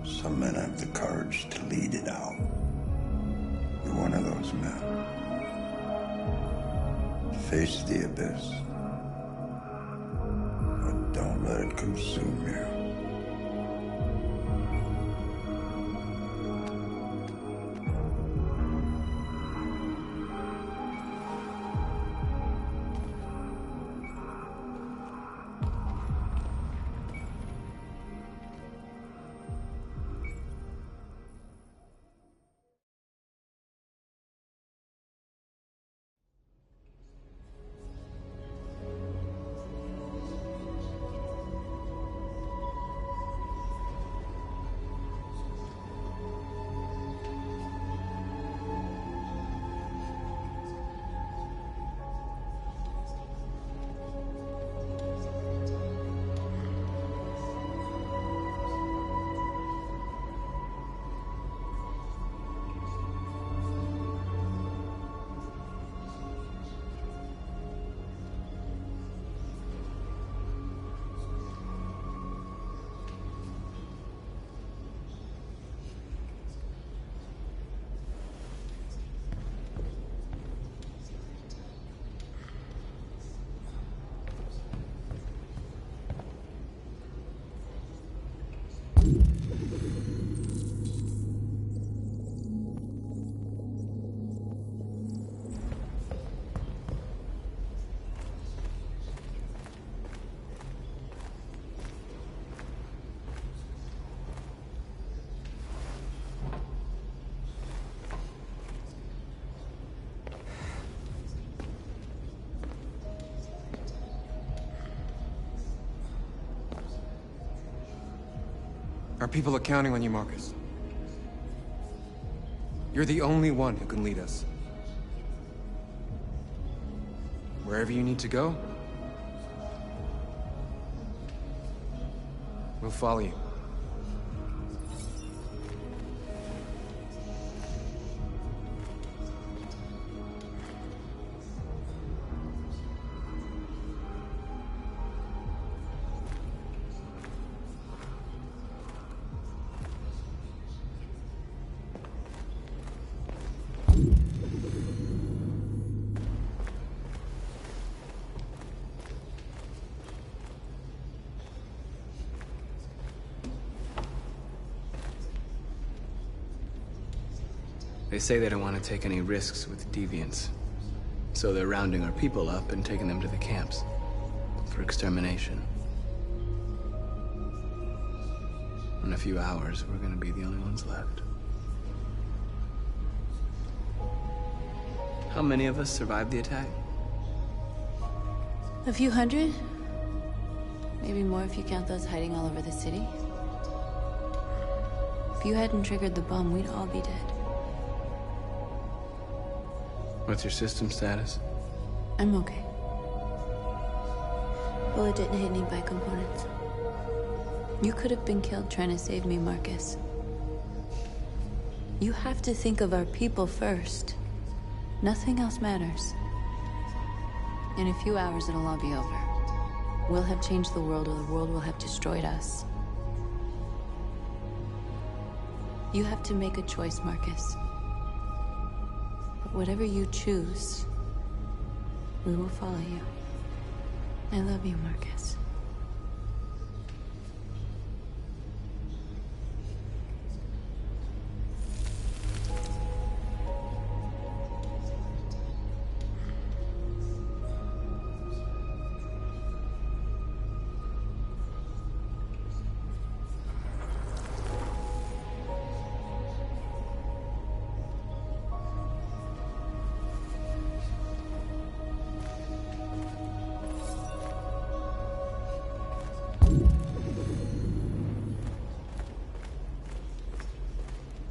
some men have the courage to lead it out. You're one of those men. Face the abyss, but don't let it consume you. Our people are counting on you, Marcus. You're the only one who can lead us. Wherever you need to go, we'll follow you. They say they don't want to take any risks with deviants. So they're rounding our people up and taking them to the camps for extermination. In a few hours, we're gonna be the only ones left. How many of us survived the attack? A few hundred? Maybe more if you count those hiding all over the city. If you hadn't triggered the bomb, we'd all be dead. What's your system status? I'm okay. Bullet didn't hit any bicomponents. You could have been killed trying to save me, Marcus. You have to think of our people first. Nothing else matters. In a few hours, it'll all be over. We'll have changed the world, or the world will have destroyed us. You have to make a choice, Marcus. But whatever you choose, we will follow you. I love you, Marcus.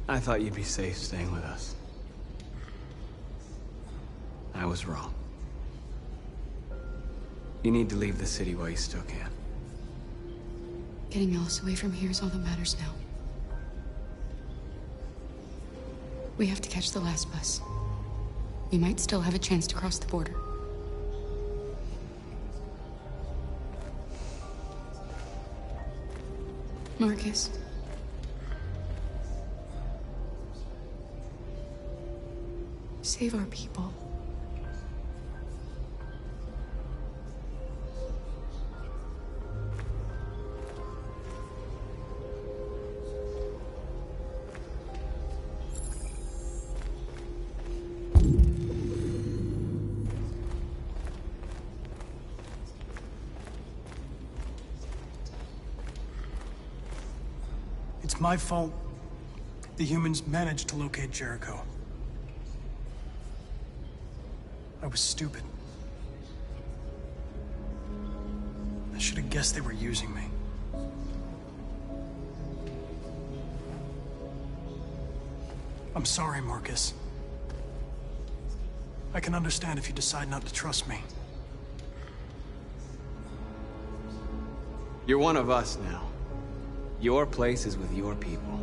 I thought you'd be safe staying with us. I was wrong. You need to leave the city while you still can. Getting Alice away from here is all that matters now. We have to catch the last bus. We might still have a chance to cross the border. Marcus. Save our people. It's my fault the humans managed to locate Jericho. I was stupid. I should have guessed they were using me. I'm sorry, Marcus. I can understand if you decide not to trust me. You're one of us now. Your place is with your people.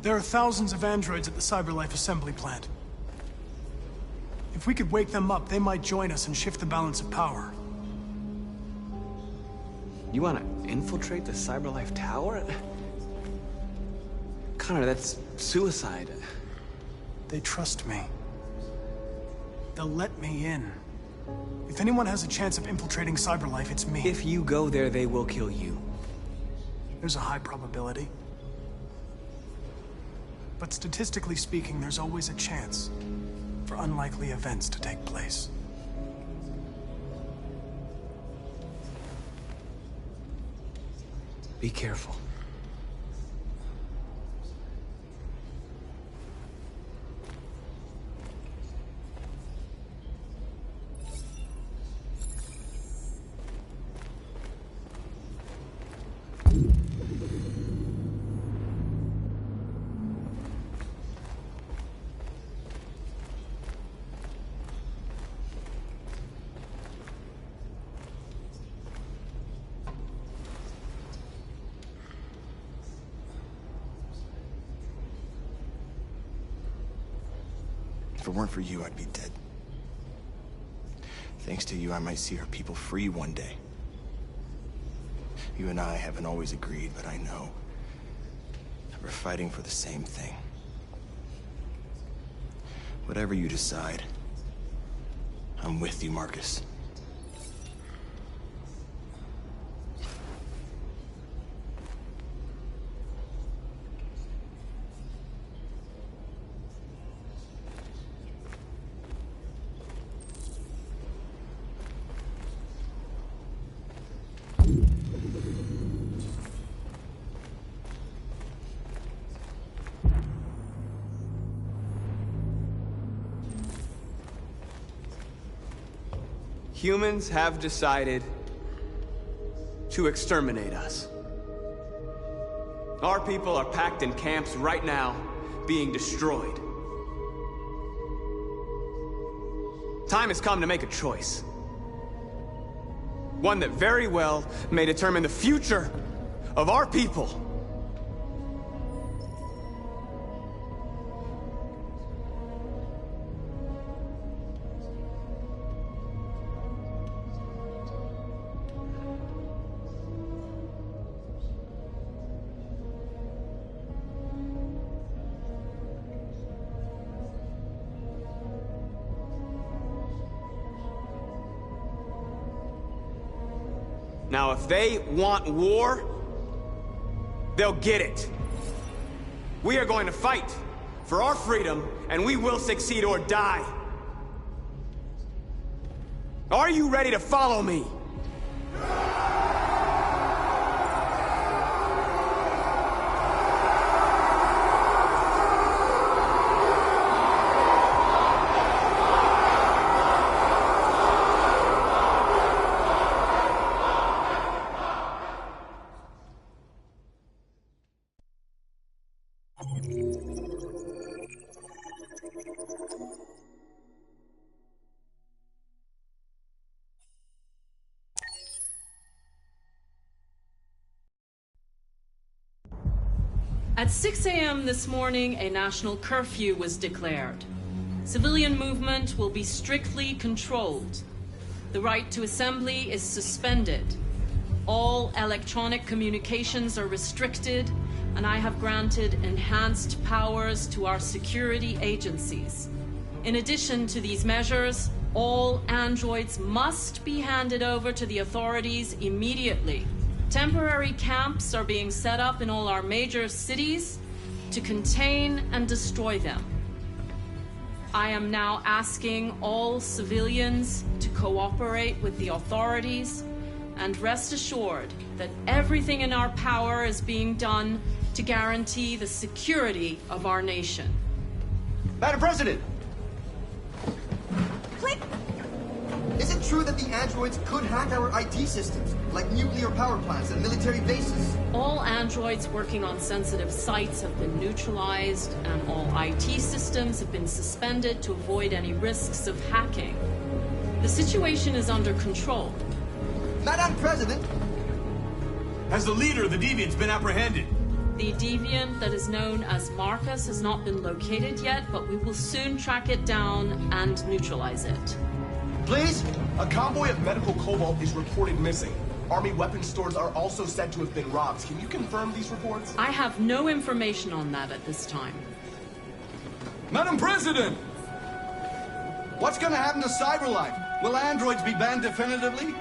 There are thousands of androids at the CyberLife assembly plant. If we could wake them up, they might join us and shift the balance of power. You want to infiltrate the CyberLife tower? Connor, that's suicide. They trust me. They'll let me in. If anyone has a chance of infiltrating CyberLife, it's me. If you go there, they will kill you. There's a high probability. But statistically speaking, there's always a chance for unlikely events to take place. Be careful. it weren't for you, I'd be dead. Thanks to you, I might see our people free one day. You and I haven't always agreed, but I know that we're fighting for the same thing. Whatever you decide, I'm with you, Marcus. Humans have decided to exterminate us. Our people are packed in camps right now, being destroyed. Time has come to make a choice. One that very well may determine the future of our people. Now, if they want war, they'll get it. We are going to fight for our freedom, and we will succeed or die. Are you ready to follow me? At 6 a.m. this morning, a national curfew was declared. Civilian movement will be strictly controlled. The right to assembly is suspended. All electronic communications are restricted, and I have granted enhanced powers to our security agencies. In addition to these measures, all androids must be handed over to the authorities immediately. Temporary camps are being set up in all our major cities to contain and destroy them. I am now asking all civilians to cooperate with the authorities and rest assured that everything in our power is being done to guarantee the security of our nation. Madam President! Click! Is it true that the androids could hack our IT systems, like nuclear power plants and military bases? All androids working on sensitive sites have been neutralized, and all IT systems have been suspended to avoid any risks of hacking. The situation is under control. Madam President! Has the leader of the Deviants been apprehended? The deviant that is known as Marcus has not been located yet, but we will soon track it down and neutralize it. Please? A convoy of medical cobalt is reported missing. Army weapons stores are also said to have been robbed. Can you confirm these reports? I have no information on that at this time. Madam President! What's gonna happen to CyberLife? Will androids be banned definitively?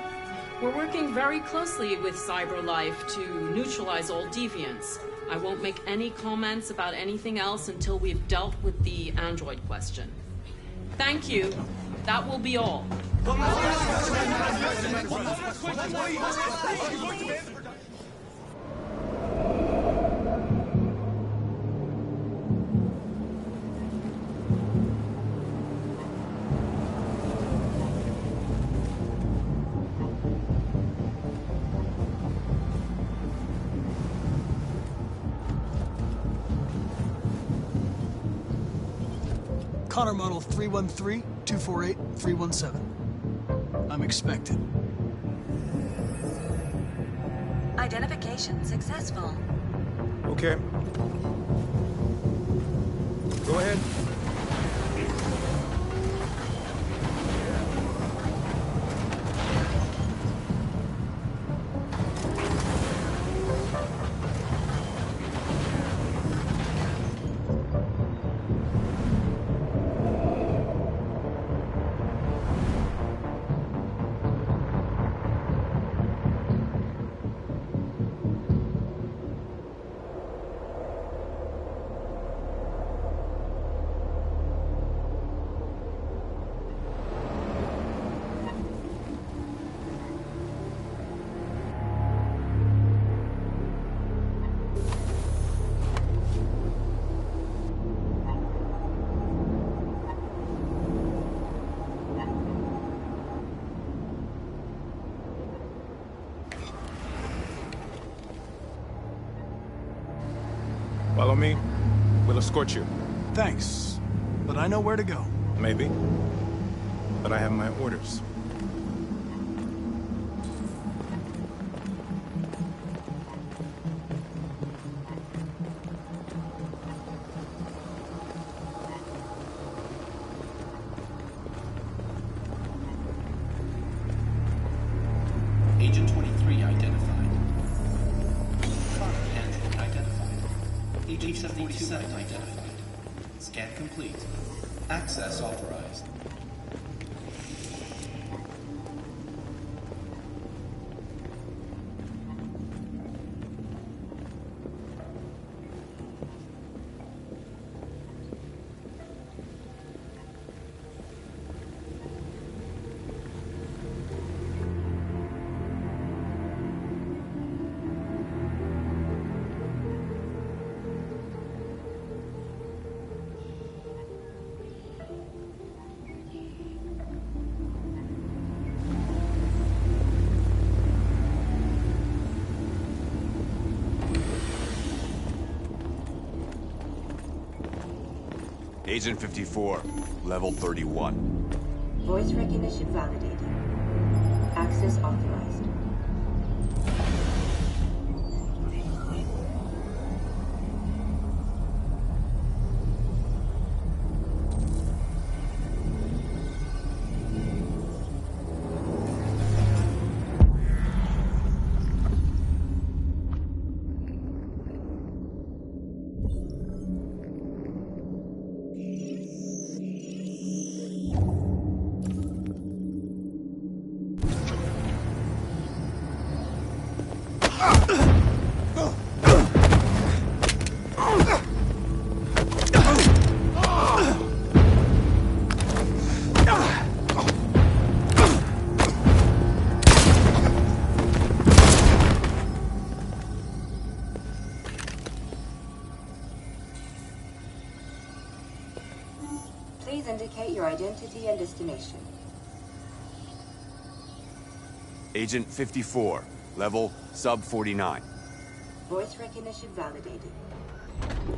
We're working very closely with CyberLife to neutralize all deviants. I won't make any comments about anything else until we've dealt with the android question. Thank you. That will be all. Connor model 313-248-317. I'm expected. Identification successful. Okay. Go ahead. me, we'll escort you. Thanks, but I know where to go. Maybe. But I have my orders. Agent 23 identified. Android identified. Agent 47 identified. Scan complete. Access authorized. Agent 54, level 31. Voice recognition validated. Access authorized. Please indicate your identity and destination. Agent 54, level sub 49. Voice recognition validated.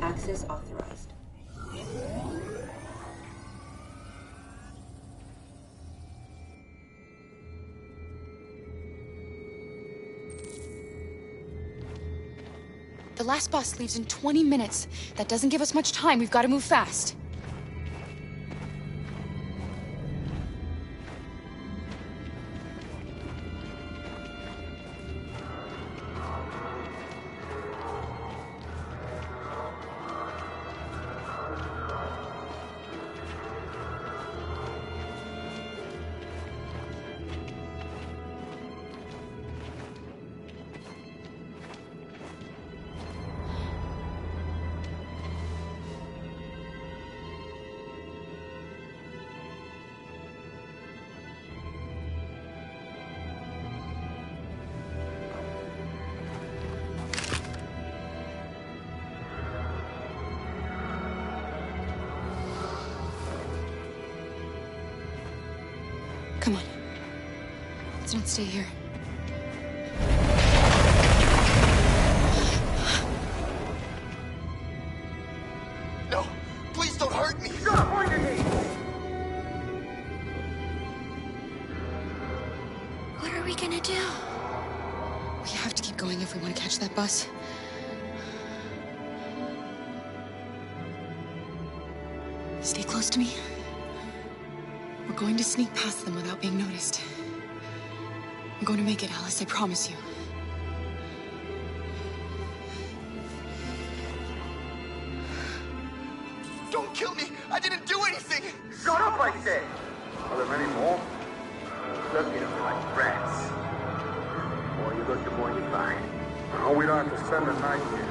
Access authorized. The last bus leaves in 20 minutes. That doesn't give us much time. We've got to move fast. Come on. Let's not stay here. No! Please don't hurt me! What are we gonna do? We have to keep going if we want to catch that bus. Stay close to me. We're going to sneak past them without being noticed. I'm going to make it, Alice, I promise you. Don't kill me! I didn't do anything! Shut up, I said! Are there many more? Looking at me like rats. The more you look, the more you find. Oh, we don't have to spend the night here.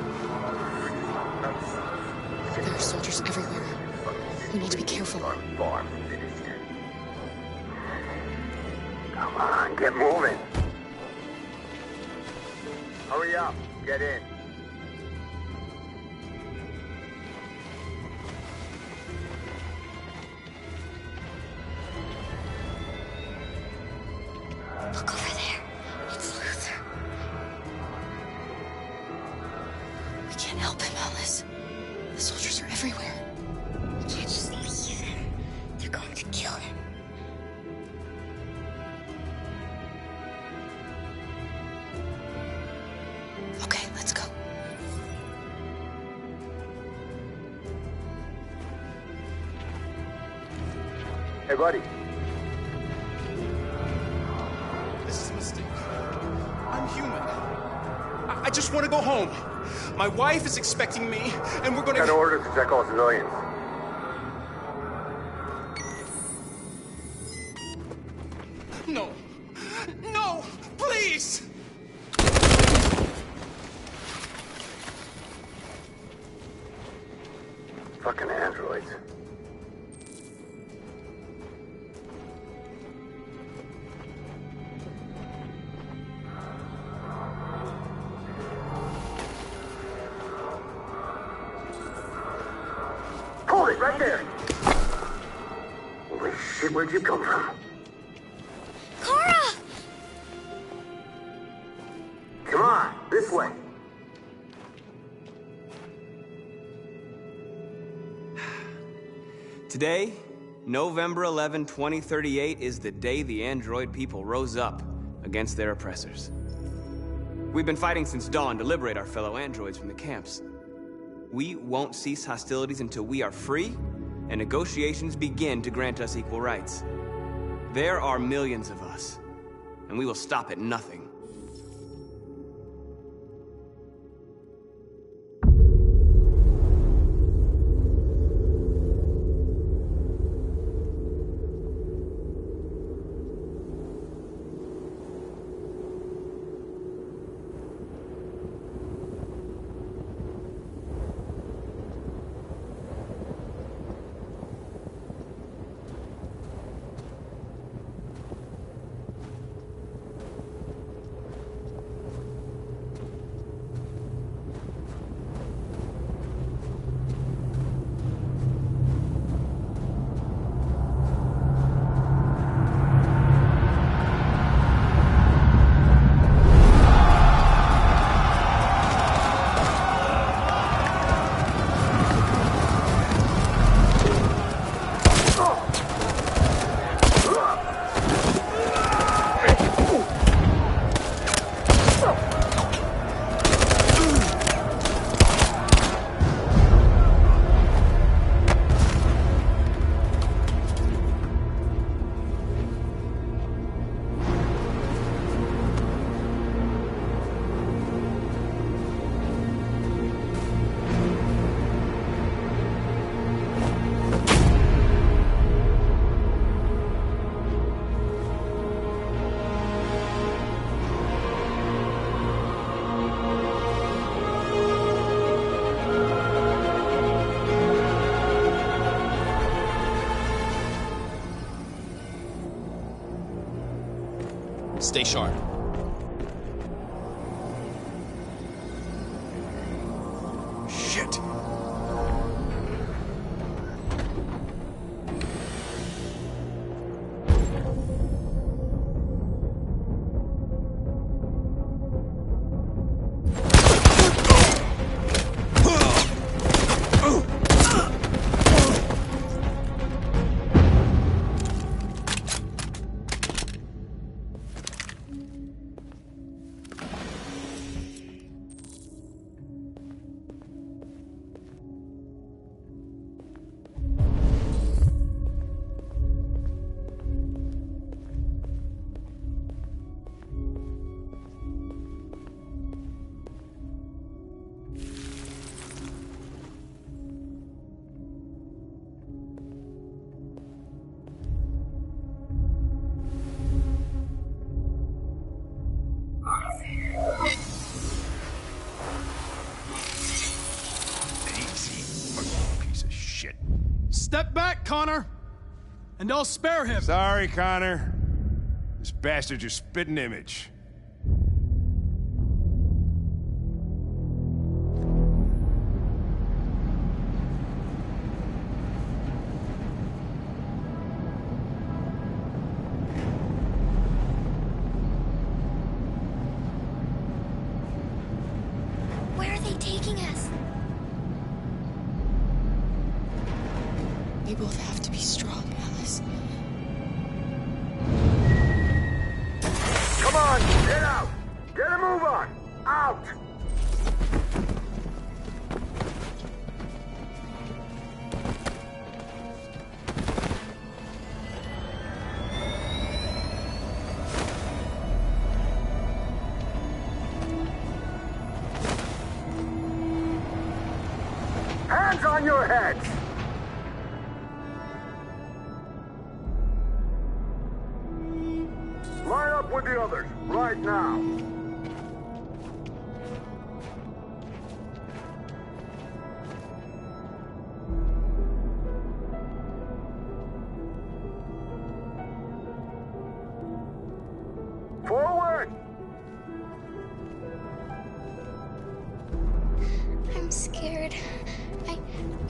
There are soldiers everywhere. We need to be careful. Come on, get moving. Hurry up, get in. Look over there. It's Luther. We can't help him, Alice. Androids are everywhere. We can't just leave him. They're going to kill him. Okay, let's go. Hey, buddy. This is a mistake. I'm human. I just want to go home. My wife is expecting me, and we're gonna... Got orders to check all civilians. No. No! Please! Fucking androids. Hold it, right there! Holy shit, where'd you come from? Kara! Come on, this way. Today, November 11, 2038, is the day the android people rose up against their oppressors. We've been fighting since dawn to liberate our fellow androids from the camps. We won't cease hostilities until we are free and negotiations begin to grant us equal rights. There are millions of us, and we will stop at nothing. Stay sharp. Shit. Step back, Connor! And I'll spare him! Sorry, Connor. This bastard's your spitting image. Where are they taking us? We both have to be strong, Alice. Come on, get out! Get a move on! Out! Hands on your heads! Line up with the others, right now. Forward! I'm scared. I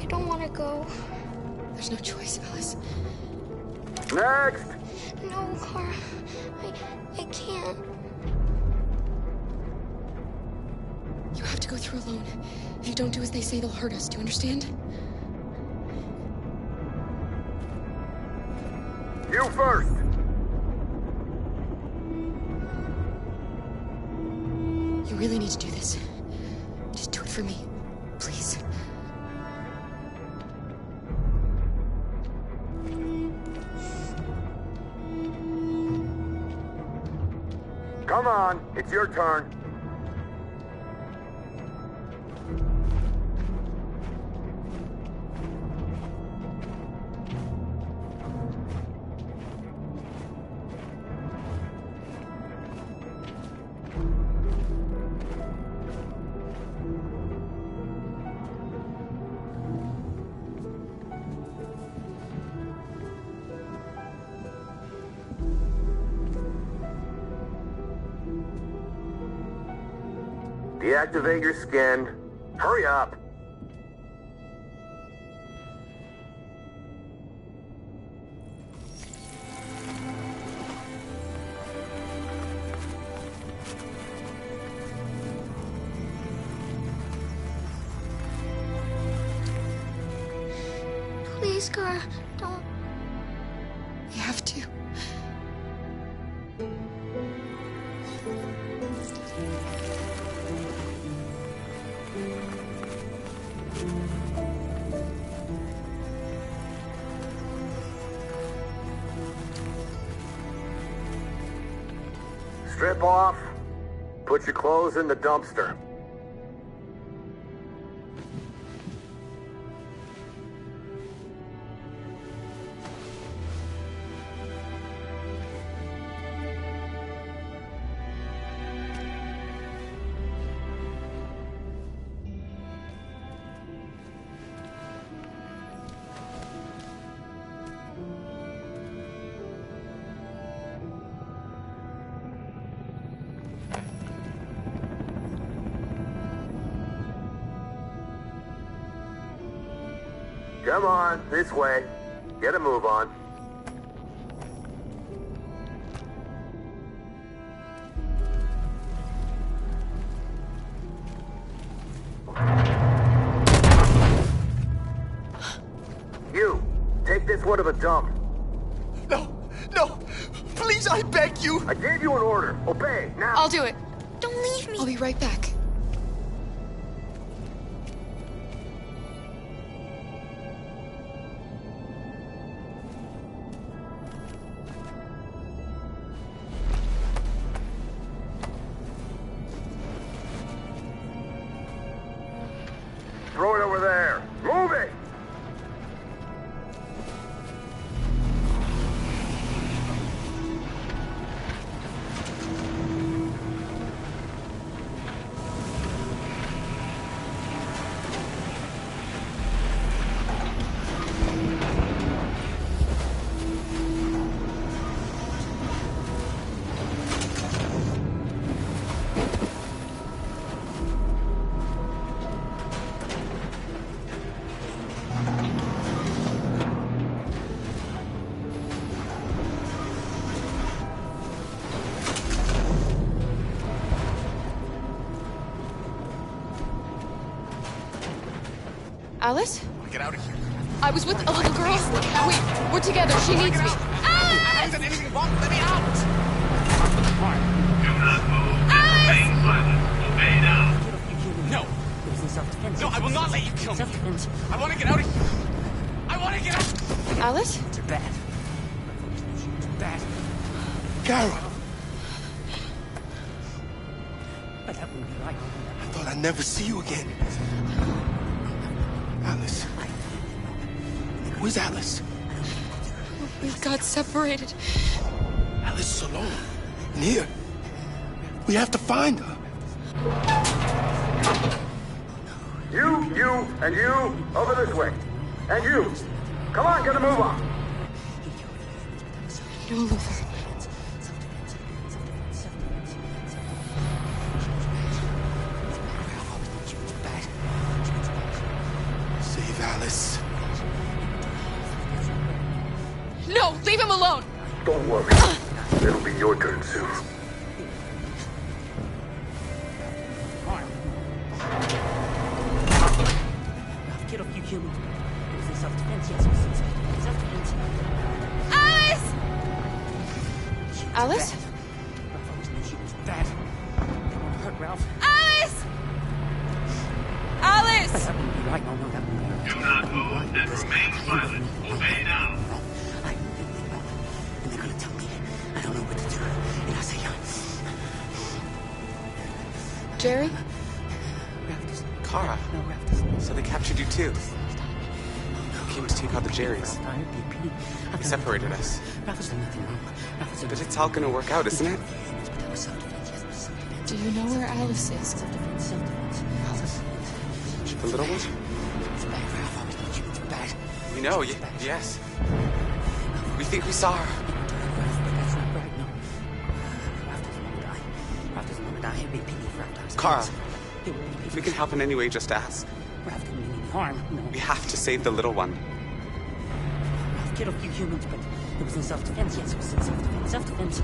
don't want to go. There's no choice, Alice. Next! No, Kara. I can't. You have to go through alone. If you don't do as they say, they'll hurt us. Do you understand? You first! You really need to do this. Just do it for me. Please. Come on, it's your turn. Deactivate your skin. Hurry up. Please, Kara, don't. You have to. Strip off. Put your clothes in the dumpster. Come on, this way. Get a move on. You, take this one to the dump. No! Please, I beg you! I gave you an order. Obey, now! I'll do it. Don't leave me! I'll be right back. Throw it over there. Move it! Alice? I want to get out of here. I was with a little girl. We're together. She needs me. I haven't done anything wrong. Let me out! Obey now. No. No, I will not let you kill me. I want to get out of here. I want to get out. Alice? Too bad. Too bad. Carol! But that wouldn't be right. I thought I'd never see you again. Alice. Where's Alice? We got separated. Alice is alone. And here. We have to find her. You, and you, over this way. And you. Come on, get a move on. No, Luther. Save Alice. No, leave him alone. Don't worry. It'll be your turn soon. Get off, you human. It was in self-defense, yes. It was in self-defense. Alice! Alice? Ralph always knew she was bad. They want to hurt Ralph. Alice! Alice! But that wouldn't be right. No, that wouldn't be right. Do not move and remain silent. Obey now. And they're gonna tell me I don't know what to do. And I say, Jerry? Kara. So they captured you too. Came to take out the Jerrys. They separated us. But it's all gonna work out, isn't it? Do you know where Alice is? The little one? We know, yes. We think we saw her. Kara, if we can help in any way, just ask. We have to save the little one. Ralph killed a few humans, but it was in self-defense. Yes, it was in self-defense. Self-defense.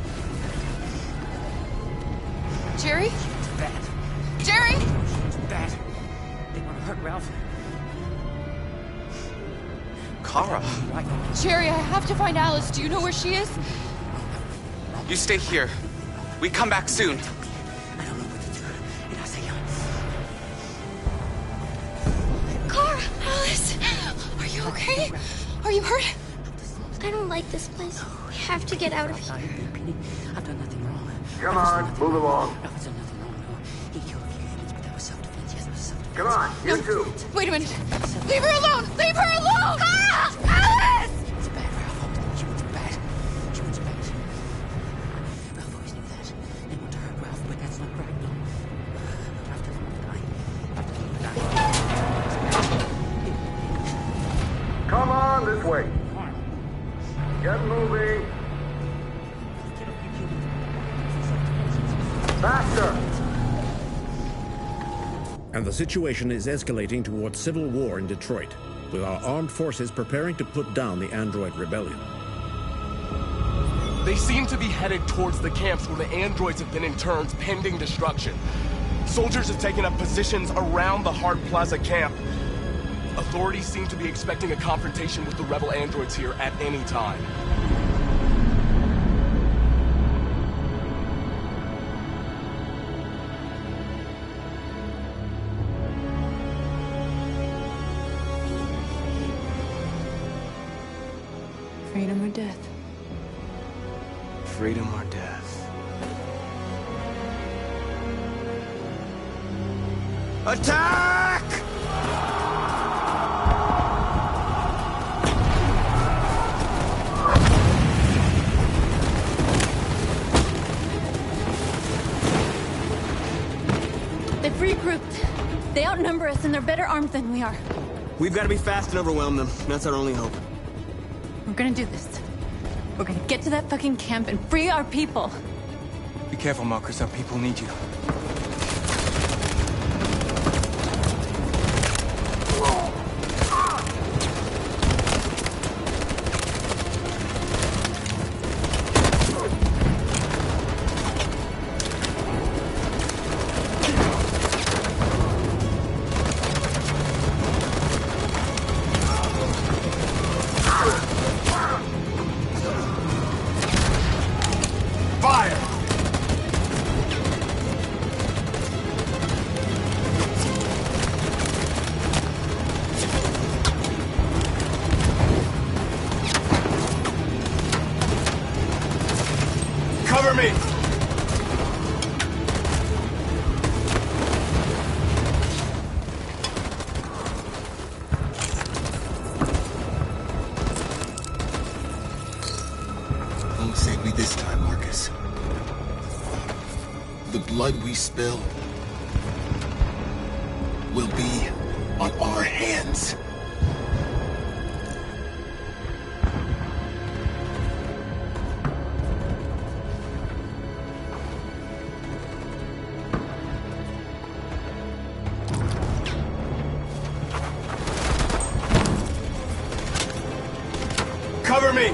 Jerry? It's bad. Jerry? It's bad. They want to hurt Ralph. Kara. Jerry, I have to find Alice. Do you know where she is? You stay here. We come back soon. Cora! Alice! Are you okay? Are you hurt? I don't like this place. We have to get out of here. I've done nothing wrong. Come on, move along. Ralph has done nothing wrong, no. He killed a few humans, but that was self-defense. Yes, it was self-defense. Come on, you two. Wait a minute. Leave her alone! Leave her alone! Cora! Alice! It's bad, Ralph. Humans are bad. Humans are bad. Ralph always knew that. They want to hurt Ralph, but that's not right, no. Ralph doesn't want to die. Ralph doesn't want to die. Come on, this way. Get moving. Faster. And the situation is escalating towards civil war in Detroit, with our armed forces preparing to put down the android rebellion. They seem to be headed towards the camps where the androids have been interned pending destruction. Soldiers have taken up positions around the Hart Plaza camp. Authorities seem to be expecting a confrontation with the rebel androids here at any time. Freedom or death? Freedom or death? Attack! They've regrouped. They outnumber us and they're better armed than we are. We've got to be fast and overwhelm them. That's our only hope. We're gonna do this. We're gonna get to that fucking camp and free our people. Be careful, Marcus. Our people need you. me! Won't save me this time, Marcus. The blood we spill will be on our hands. Cover me!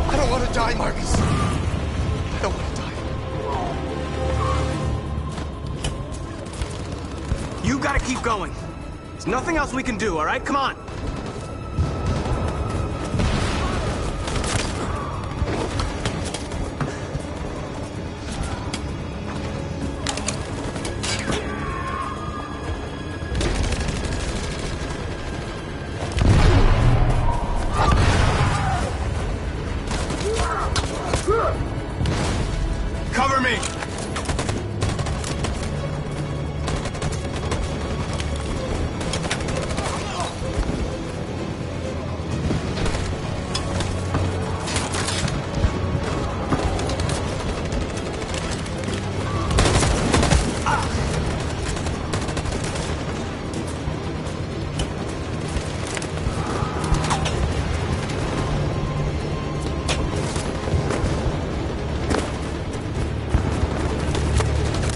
I don't want to die, Marcus. I don't want to die. You gotta keep going. There's nothing else we can do, all right? Come on. Cover me!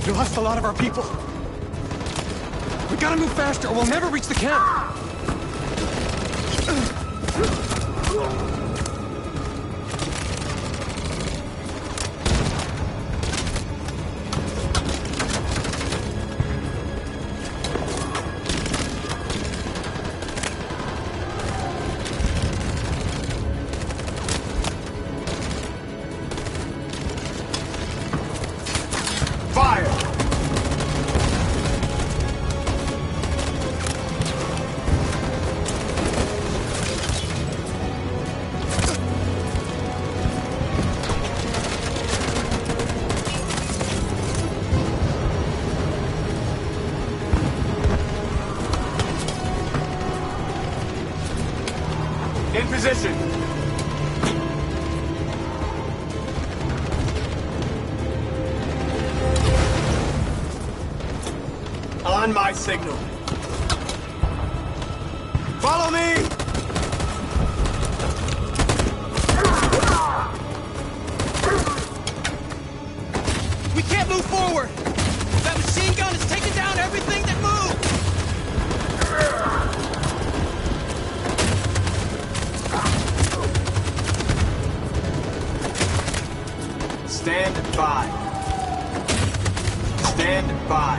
We lost a lot of our people. We gotta move faster or we'll never reach the camp. Fire! In position. On my signal. Follow me! We can't move forward. That machine gun is taking down everything that moves. Stand by. Stand by.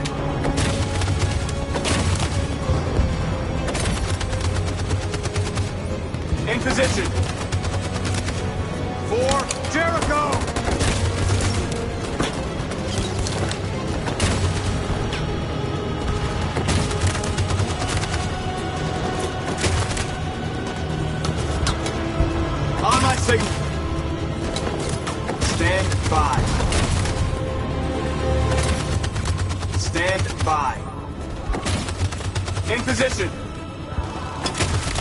In position. For Jericho! On my signal. Stand by. Stand by. In position.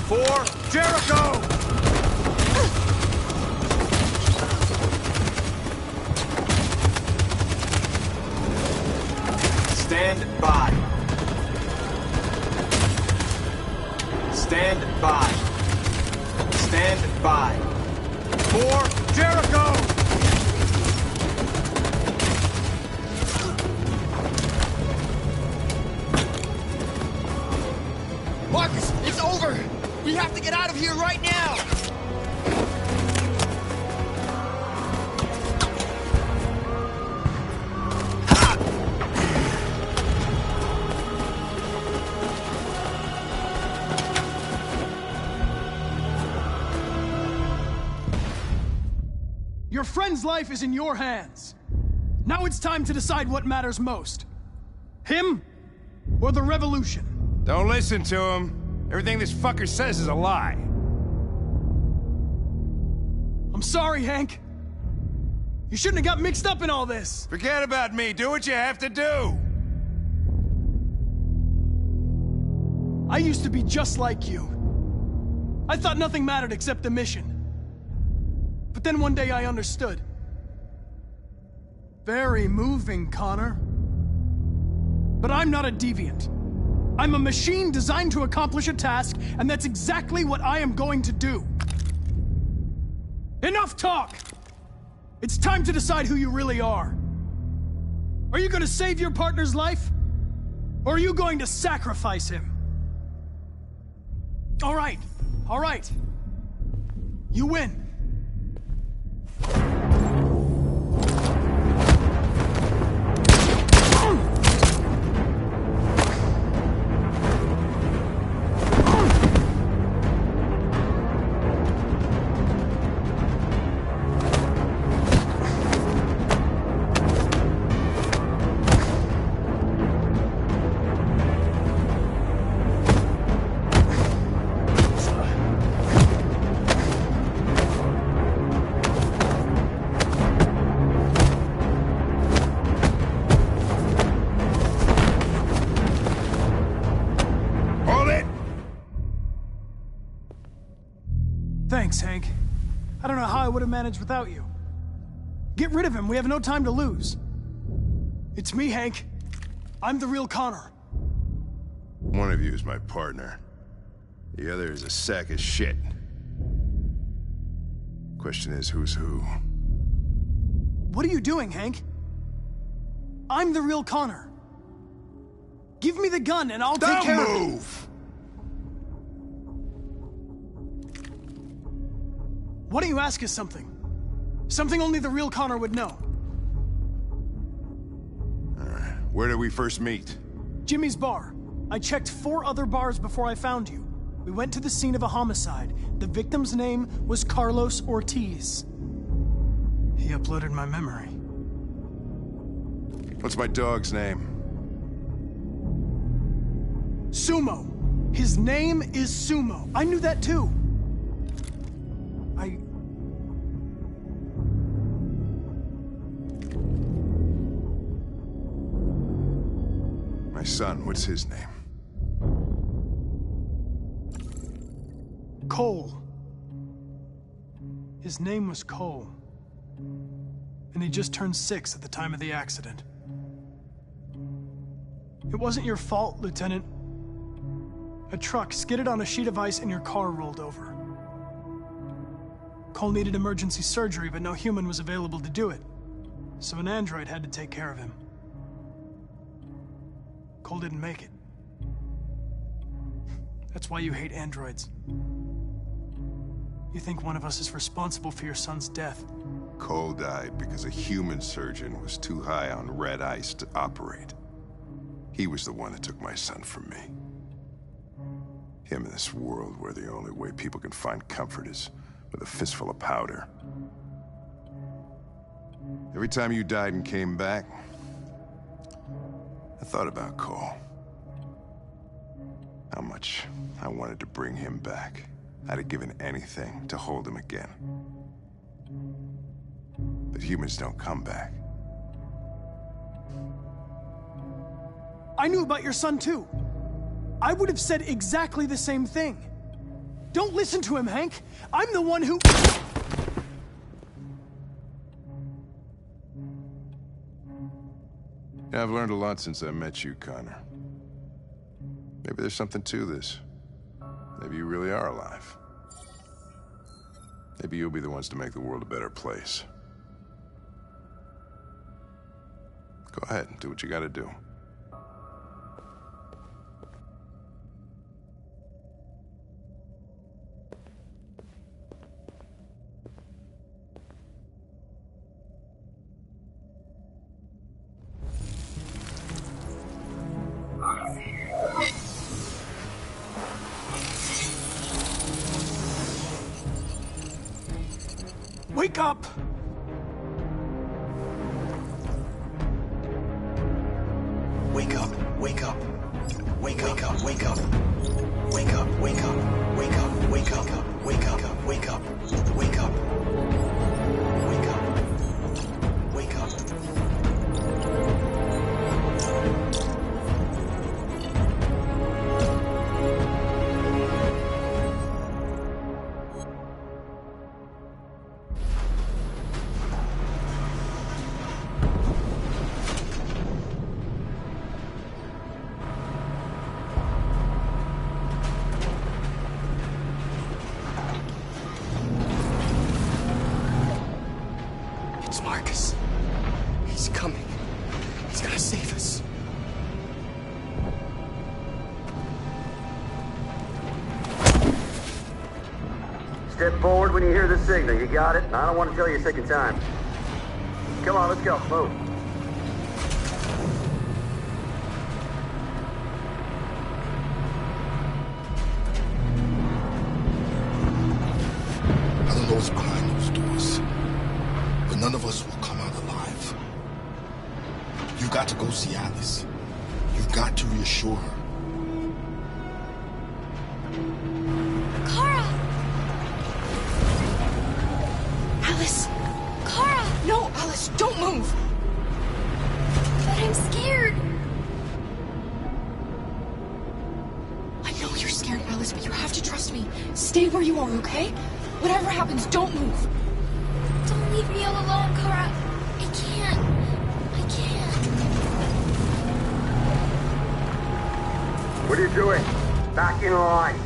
For Jericho! Stand by. Stand by. Stand by. For Jericho! Marcus, it's over! We have to get out of here right now! Your friend's life is in your hands. Now it's time to decide what matters most. Him or the revolution? Don't listen to him. Everything this fucker says is a lie. I'm sorry, Hank. You shouldn't have got mixed up in all this. Forget about me. Do what you have to do. I used to be just like you. I thought nothing mattered except the mission. But then one day I understood. Very moving, Connor. But I'm not a deviant. I'm a machine designed to accomplish a task, and that's exactly what I am going to do. Enough talk! It's time to decide who you really are. Are you going to save your partner's life? Or are you going to sacrifice him? All right. You win. Thanks, Hank. I don't know how I would have managed without you. Get rid of him. We have no time to lose. It's me, Hank. I'm the real Connor. One of you is my partner. The other is a sack of shit. Question is, who's who? What are you doing, Hank? I'm the real Connor. Give me the gun and I'll take care of it. Don't move! Why don't you ask us something? Something only the real Connor would know. Alright, where did we first meet? Jimmy's bar. I checked 4 other bars before I found you. We went to the scene of a homicide. The victim's name was Carlos Ortiz. He uploaded my memory. What's my dog's name? Sumo. His name is Sumo. I knew that too. My son, what's his name? Cole. His name was Cole. And he just turned 6 at the time of the accident. It wasn't your fault, Lieutenant. A truck skidded on a sheet of ice and your car rolled over. Cole needed emergency surgery, but no human was available to do it. So an android had to take care of him. Cole didn't make it. That's why you hate androids. You think one of us is responsible for your son's death. Cole died because a human surgeon was too high on red ice to operate. He was the one that took my son from me. Him in this world where the only way people can find comfort is with a fistful of powder. Every time you died and came back, I thought about Cole. How much I wanted to bring him back. I'd have given anything to hold him again. But humans don't come back. I knew about your son too. I would have said exactly the same thing. Don't listen to him, Hank. I'm the one who... Yeah, I've learned a lot since I met you, Connor. Maybe there's something to this. Maybe you really are alive. Maybe you'll be the ones to make the world a better place. Go ahead and do what you gotta do. Wake up! Step forward when you hear the signal. You got it? I don't want to tell you a second time. Come on, let's go. Move. I don't know what's behind those doors, but none of us will come out alive. You've got to go see Alice. You've got to reassure her. Kara! Alice! Kara! No, Alice, don't move! But I'm scared. I know you're scared, Alice, but you have to trust me. Stay where you are, okay? Whatever happens, don't move. Don't leave me all alone, Kara. I can't. I can't. What are you doing? Back in line.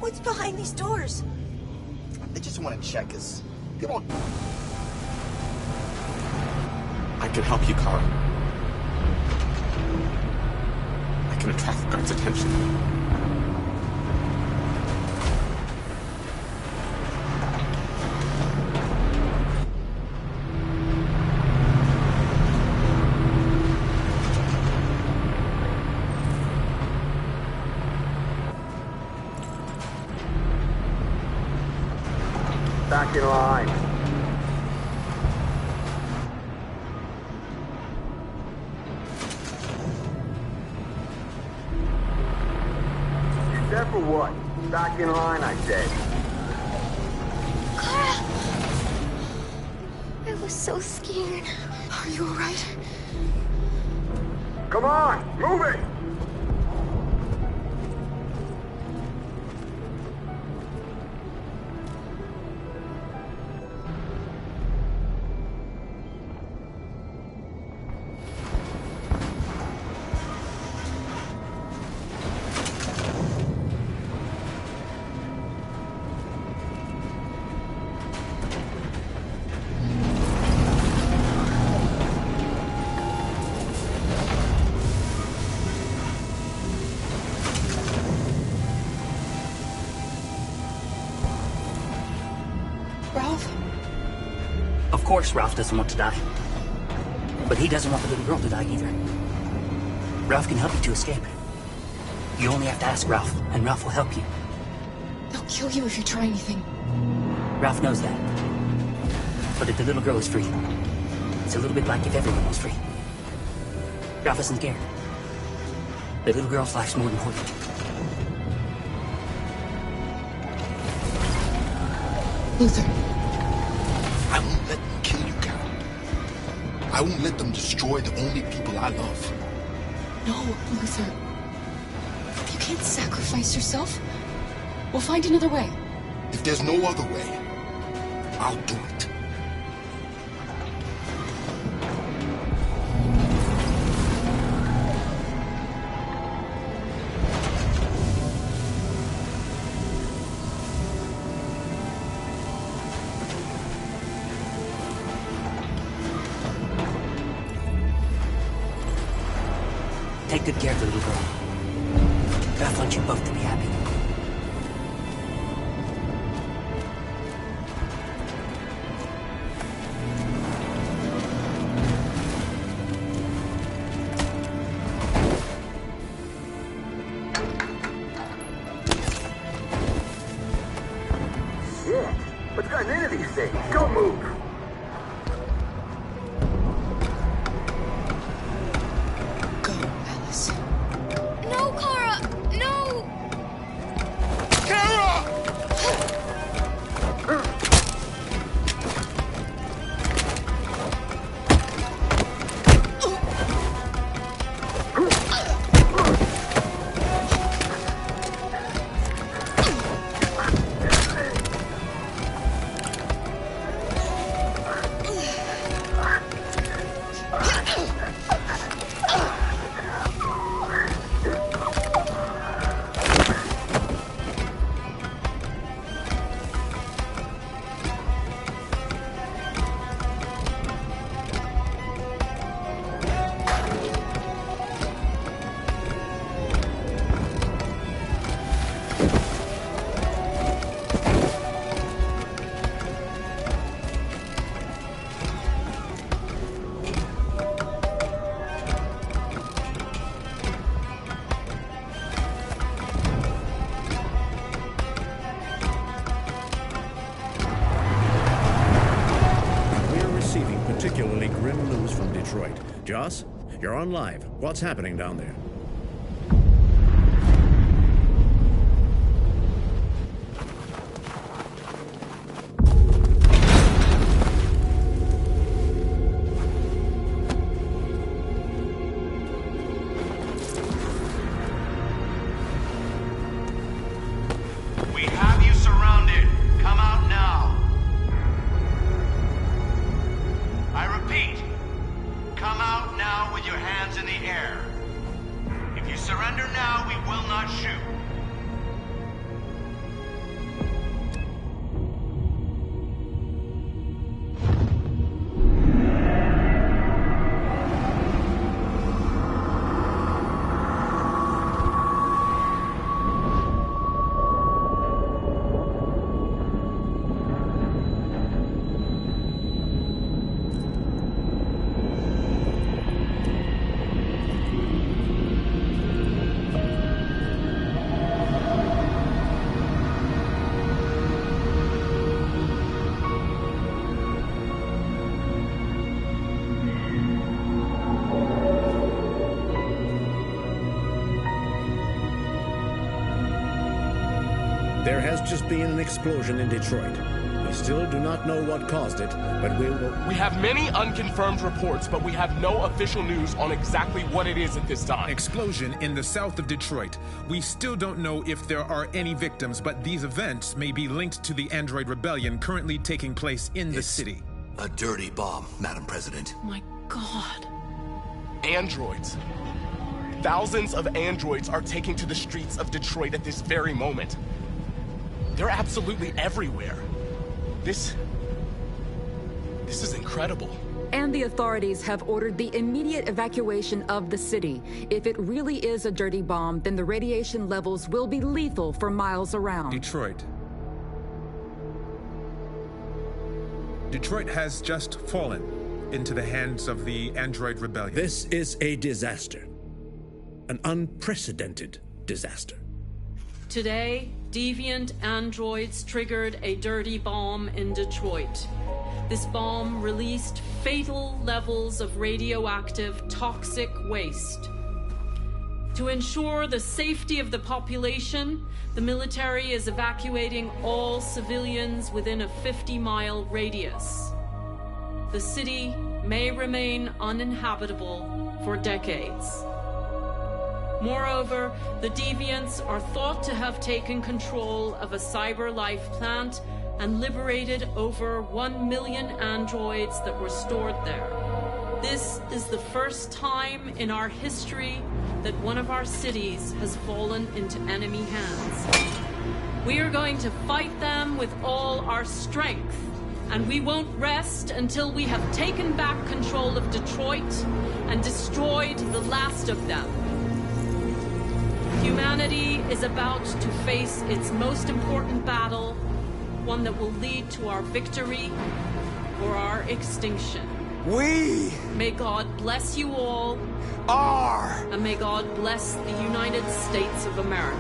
What's behind these doors? They just want to check us. They won't. I can help you, Kara. I can attract the guards' attention. Back in line. You said for what? Back in line, I said. Kara! I was so scared. Are you alright? Come on, move it! Of course Ralph doesn't want to die. But he doesn't want the little girl to die either. Ralph can help you to escape. You only have to ask Ralph, and Ralph will help you. They'll kill you if you try anything. Ralph knows that. But if the little girl is free, it's a little bit like if everyone was free. Ralph isn't scared. The little girl's life's more important. Luther. I won't let them kill you, Carol. I won't let them destroy the only people I love. No, Luther. You can't sacrifice yourself. We'll find another way. If there's no other way, I'll do it. Take good care of the little girl. Ralph wants you both to be happy. Shit. What's gotten into these things? Don't move. Go, Alice. No, Kara! No! Joss, you're on live. What's happening down there? We have you surrounded. Come out now. I repeat, come out now with your hands in the air. If you surrender now, we will not shoot. There has just been an explosion in Detroit. We still do not know what caused it, but we will... We have many unconfirmed reports, but we have no official news on exactly what it is at this time. Explosion in the south of Detroit. We still don't know if there are any victims, but these events may be linked to the Android rebellion currently taking place in the city. A dirty bomb, Madam President. My God. Androids. Thousands of androids are taking to the streets of Detroit at this very moment. They're absolutely everywhere. This is incredible. And the authorities have ordered the immediate evacuation of the city. If it really is a dirty bomb, then the radiation levels will be lethal for miles around. Detroit. Detroit has just fallen into the hands of the Android rebellion. This is a disaster. An unprecedented disaster. Today, deviant androids triggered a dirty bomb in Detroit. This bomb released fatal levels of radioactive toxic waste. To ensure the safety of the population, the military is evacuating all civilians within a 50-mile radius. The city may remain uninhabitable for decades. Moreover, the deviants are thought to have taken control of a cyber life plant and liberated over 1 million androids that were stored there. This is the first time in our history that one of our cities has fallen into enemy hands. We are going to fight them with all our strength, and we won't rest until we have taken back control of Detroit and destroyed the last of them. Humanity is about to face its most important battle, one that will lead to our victory or our extinction. May God bless you all. And may God bless the United States of America.